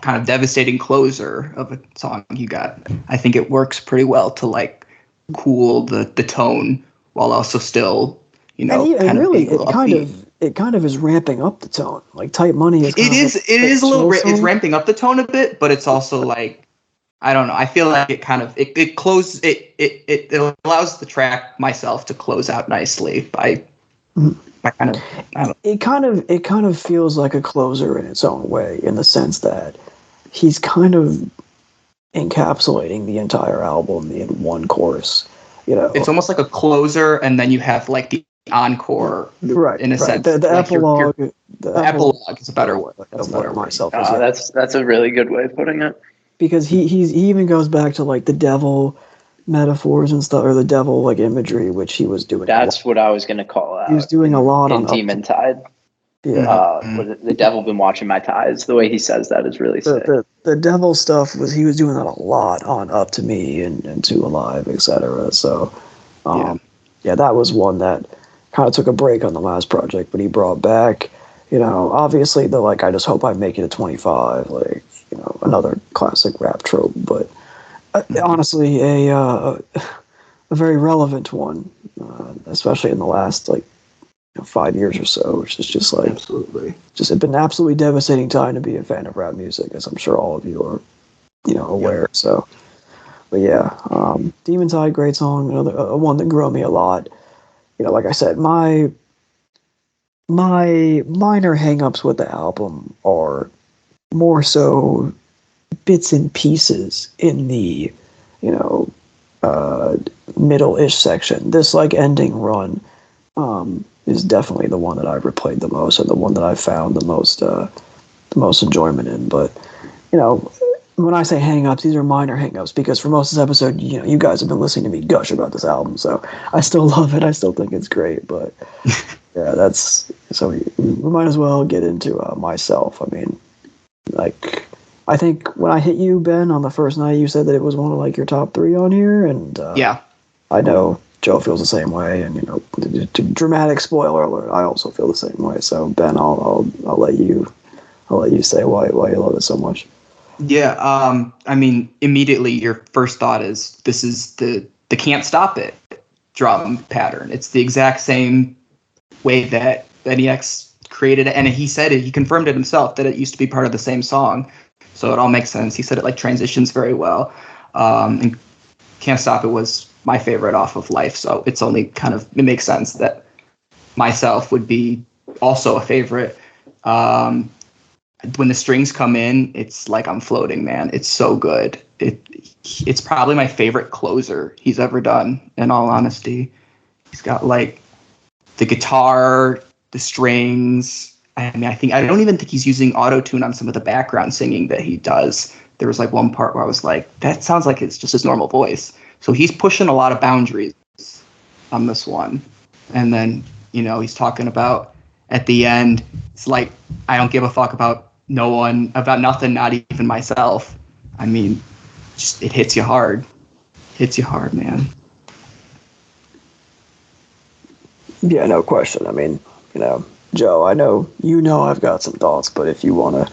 kind of devastating closer of a song you got. I think it works pretty well to like cool the tone while also still it kind of is ramping up the tone. Like Tight Money is it's ramping up the tone a bit, but it's also like I don't know, I feel like it kind of it closes it allows the track myself to close out nicely by kind of I don't know. It kind of feels like a closer in its own way, in the sense that he's kind of encapsulating the entire album in one chorus. It's almost like a closer, and then you have like the encore, right? In a sense, the like epilogue. The epilogue is a better word. That's a better word. That's a really good way of putting it. Because he even goes back to like the devil metaphors and stuff, or the devil like imagery, which he was doing. That's what I was gonna call out. He was doing a lot in on Demon Tide. Yeah. The devil been watching my ties. The way he says that is really sick. The devil stuff he was doing that a lot on Up to Me and Two Alive, etc. So, yeah, that was one that kind of took a break on the last project, but he brought back. Obviously I just hope I make it at 25, another classic rap trope, but honestly, a very relevant one, especially in the last 5 years or so, which is just it's been an absolutely devastating time to be a fan of rap music, as I'm sure all of you are, aware. Yep. So, but yeah, Demon Tide, great song, another one that grew on me a lot. Like I said, my minor hangups with the album are more so bits and pieces in the, middle-ish section. This ending run, is definitely the one that I've replayed the most, and the one that I've found the most enjoyment in. But when I say hang-ups, these are minor hang-ups, because for most of this episode, you guys have been listening to me gush about this album, so I still love it. I still think it's great, but yeah, so we might as well get into myself. I mean, I think when I hit you, Ben, on the first night, you said that it was one of your top 3 on here, and yeah, I know Joe feels the same way, and dramatic spoiler alert, I also feel the same way. So Ben, I'll let you say why you love it so much. Yeah, I mean, immediately your first thought is this is the can't stop it drum pattern. It's the exact same way that NEX created it, and he said it. He confirmed it himself that it used to be part of the same song, so it all makes sense. He said it transitions very well, and Can't Stop It was my favorite off of Life, so it's only it makes sense that Myself would be also a favorite. When the strings come in, it's like I'm floating, man. It's so good. It's probably my favorite closer he's ever done, in all honesty. He's got the guitar, the strings. I mean, I don't even think he's using auto-tune on some of the background singing that he does. There was one part where I was like, that sounds like it's just his normal voice. So he's pushing a lot of boundaries on this one. And then, he's talking about at the end, it's I don't give a fuck about no one, about nothing, not even myself. I mean, just it hits you hard. Hits you hard, man. Yeah, no question. I mean, Joe, I know I've got some thoughts, but if you want to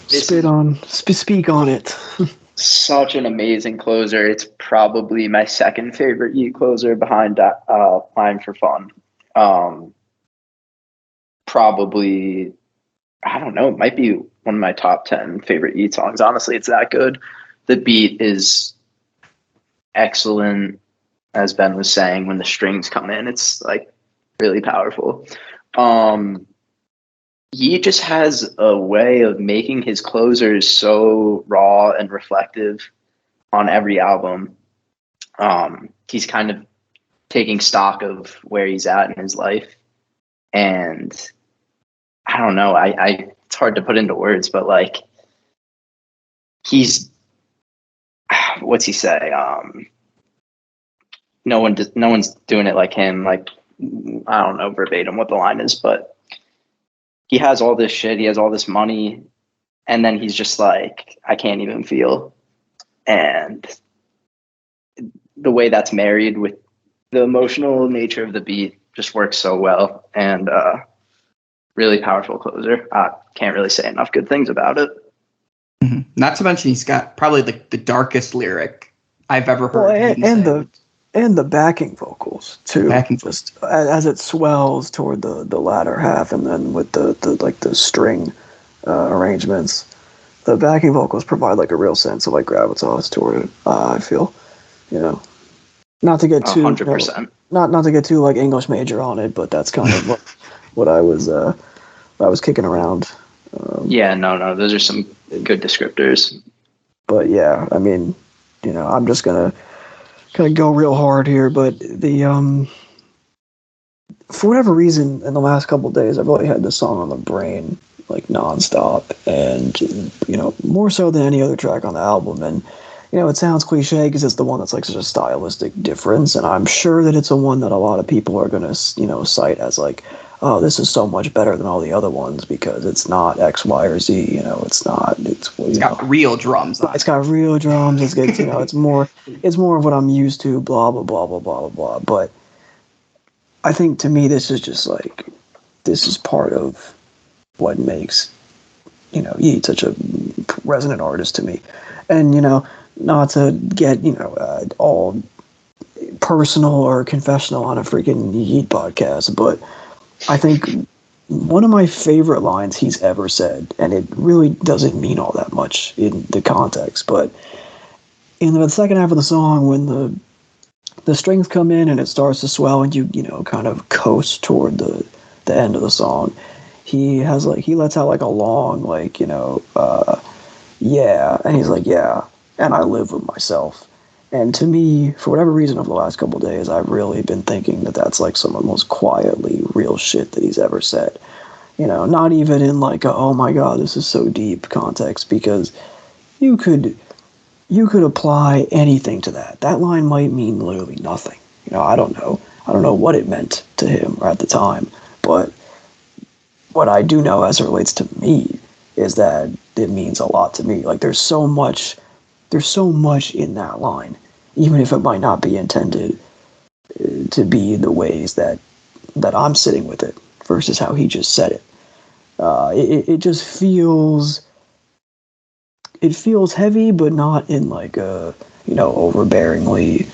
speak on it. Such an amazing closer. It's probably my second favorite Yeat closer behind Line for Fun. Probably, I don't know, it might be one of my top 10 favorite Yeat songs. Honestly, it's that good. The beat is excellent, as Ben was saying, when the strings come in. It's really powerful. He just has a way of making his closers so raw and reflective on every album. He's kind of taking stock of where he's at in his life. And I don't know, it's hard to put into words, but he's, what's he say? No one's doing it like him. I don't know verbatim what the line is, but he has all this shit. He has all this money. And then he's just I can't even feel. And the way that's married with the emotional nature of the beat just works so well. And really powerful closer. I can't really say enough good things about it. Mm-hmm. Not to mention he's got probably the darkest lyric I've ever heard. And the backing vocals too. Just as it swells toward the latter half, and then with the string arrangements, the backing vocals provide a real sense of gravitas toward it. I feel, not to get too 100%. Not to get too English major on it, but that's kind of what I was kicking around. No, those are some good descriptors. But yeah, I mean, I'm just gonna go real hard here, but for whatever reason, in the last couple of days, I've really had this song on the brain nonstop, and more so than any other track on the album. And it sounds cliche because it's the one that's like such a stylistic difference, and I'm sure that it's a one that a lot of people are gonna, cite as like, oh, this is so much better than all the other ones because it's not X, Y, or Z. It's not. It's got real drums. It's got real drums. It's good. It's more of what I'm used to. Blah blah blah blah blah blah. But I think to me, this is just like, this is part of what makes Yeat such a resonant artist to me, and not to get all personal or confessional on a freaking Yeat podcast, but I think one of my favorite lines he's ever said, and it really doesn't mean all that much in the context, but in the second half of the song, when the strings come in and it starts to swell and you kind of coast toward the end of the song, he lets out like a long yeah, and he's like, yeah, and I live with myself. And to me, for whatever reason, over the last couple of days, I've really been thinking that that's like some of the most quietly real shit that he's ever said. Not even in like a, oh my god, this is so deep context, because you could apply anything to that. That line might mean literally nothing. I don't know. I don't know what it meant to him at the time, but what I do know as it relates to me is that it means a lot to me. Like there's so much in that line, even if it might not be intended to be the ways that I'm sitting with it versus how he just said it. It just feels heavy, but not in like a overbearingly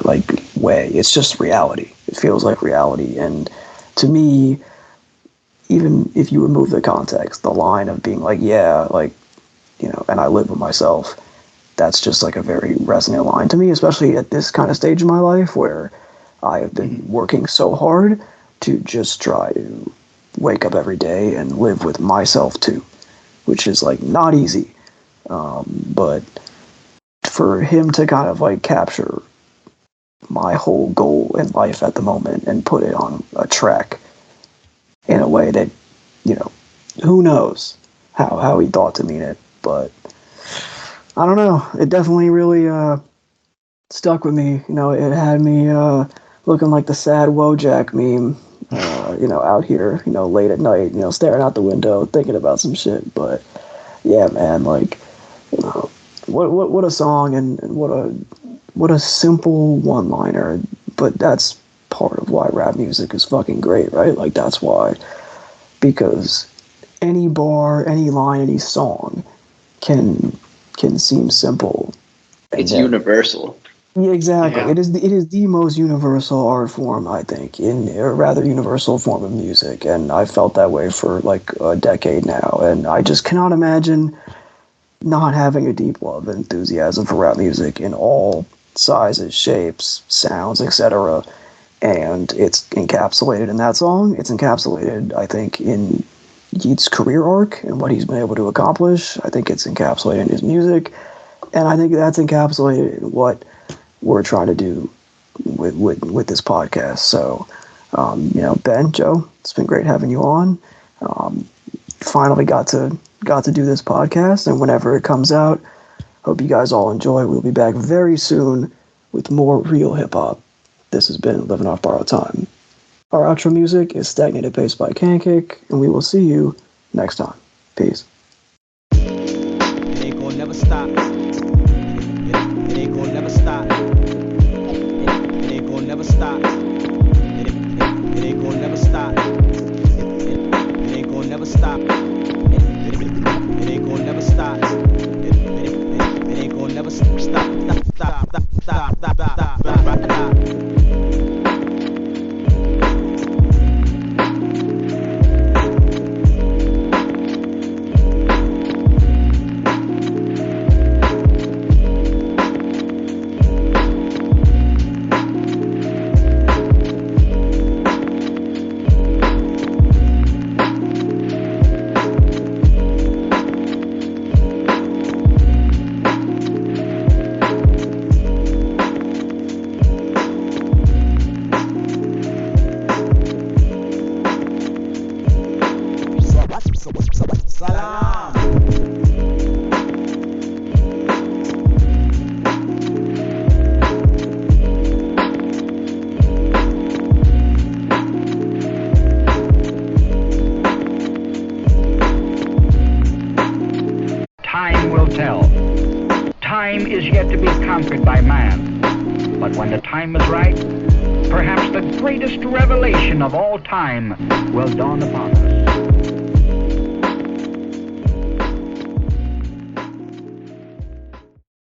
like way. It's just reality. It feels like reality, and to me, even if you remove the context, the line of being like, yeah, like and I live with myself, that's just like a very resonant line to me, especially at this kind of stage in my life where I have been working so hard to just try to wake up every day and live with myself too, which is like not easy. But for him to kind of like capture my whole goal in life at the moment and put it on a track in a way that, who knows how he thought to mean it, but I don't know. It definitely really stuck with me. It had me looking like the sad Wojak meme, out here, late at night, staring out the window, thinking about some shit. But yeah, man, like, what a song, and what a simple one-liner. But that's part of why rap music is fucking great, right? Like that's why, because any bar, any line, any song can seem simple. It's universal. Yeah, exactly. Yeah. It is the most universal art form, I think, or rather universal form of music, and I felt that way for like a decade now, and I just cannot imagine not having a deep love and enthusiasm for rap music in all sizes, shapes, sounds, etc. And it's encapsulated in that song. It's encapsulated, I think, in Yeat's career arc and what he's been able to accomplish. I think it's encapsulated in his music, and I think that's encapsulated in what we're trying to do with this podcast. So, Ben, Joe, it's been great having you on. Finally got to do this podcast, and whenever it comes out, hope you guys all enjoy. We'll be back very soon with more real hip hop. This has been Living Off Borrowed Time. Our outro music is Stagnated Pace by Cancake, and we will see you next time. Peace. It ain't gonna never stop. It ain't gonna never stop. It ain't gonna never stop. It ain't gonna never stop. It ain't gonna never stop. It ain't gonna never stop. It ain't gonna never stop. conquered by man. But when the time is right, perhaps the greatest revelation of all time will dawn upon us.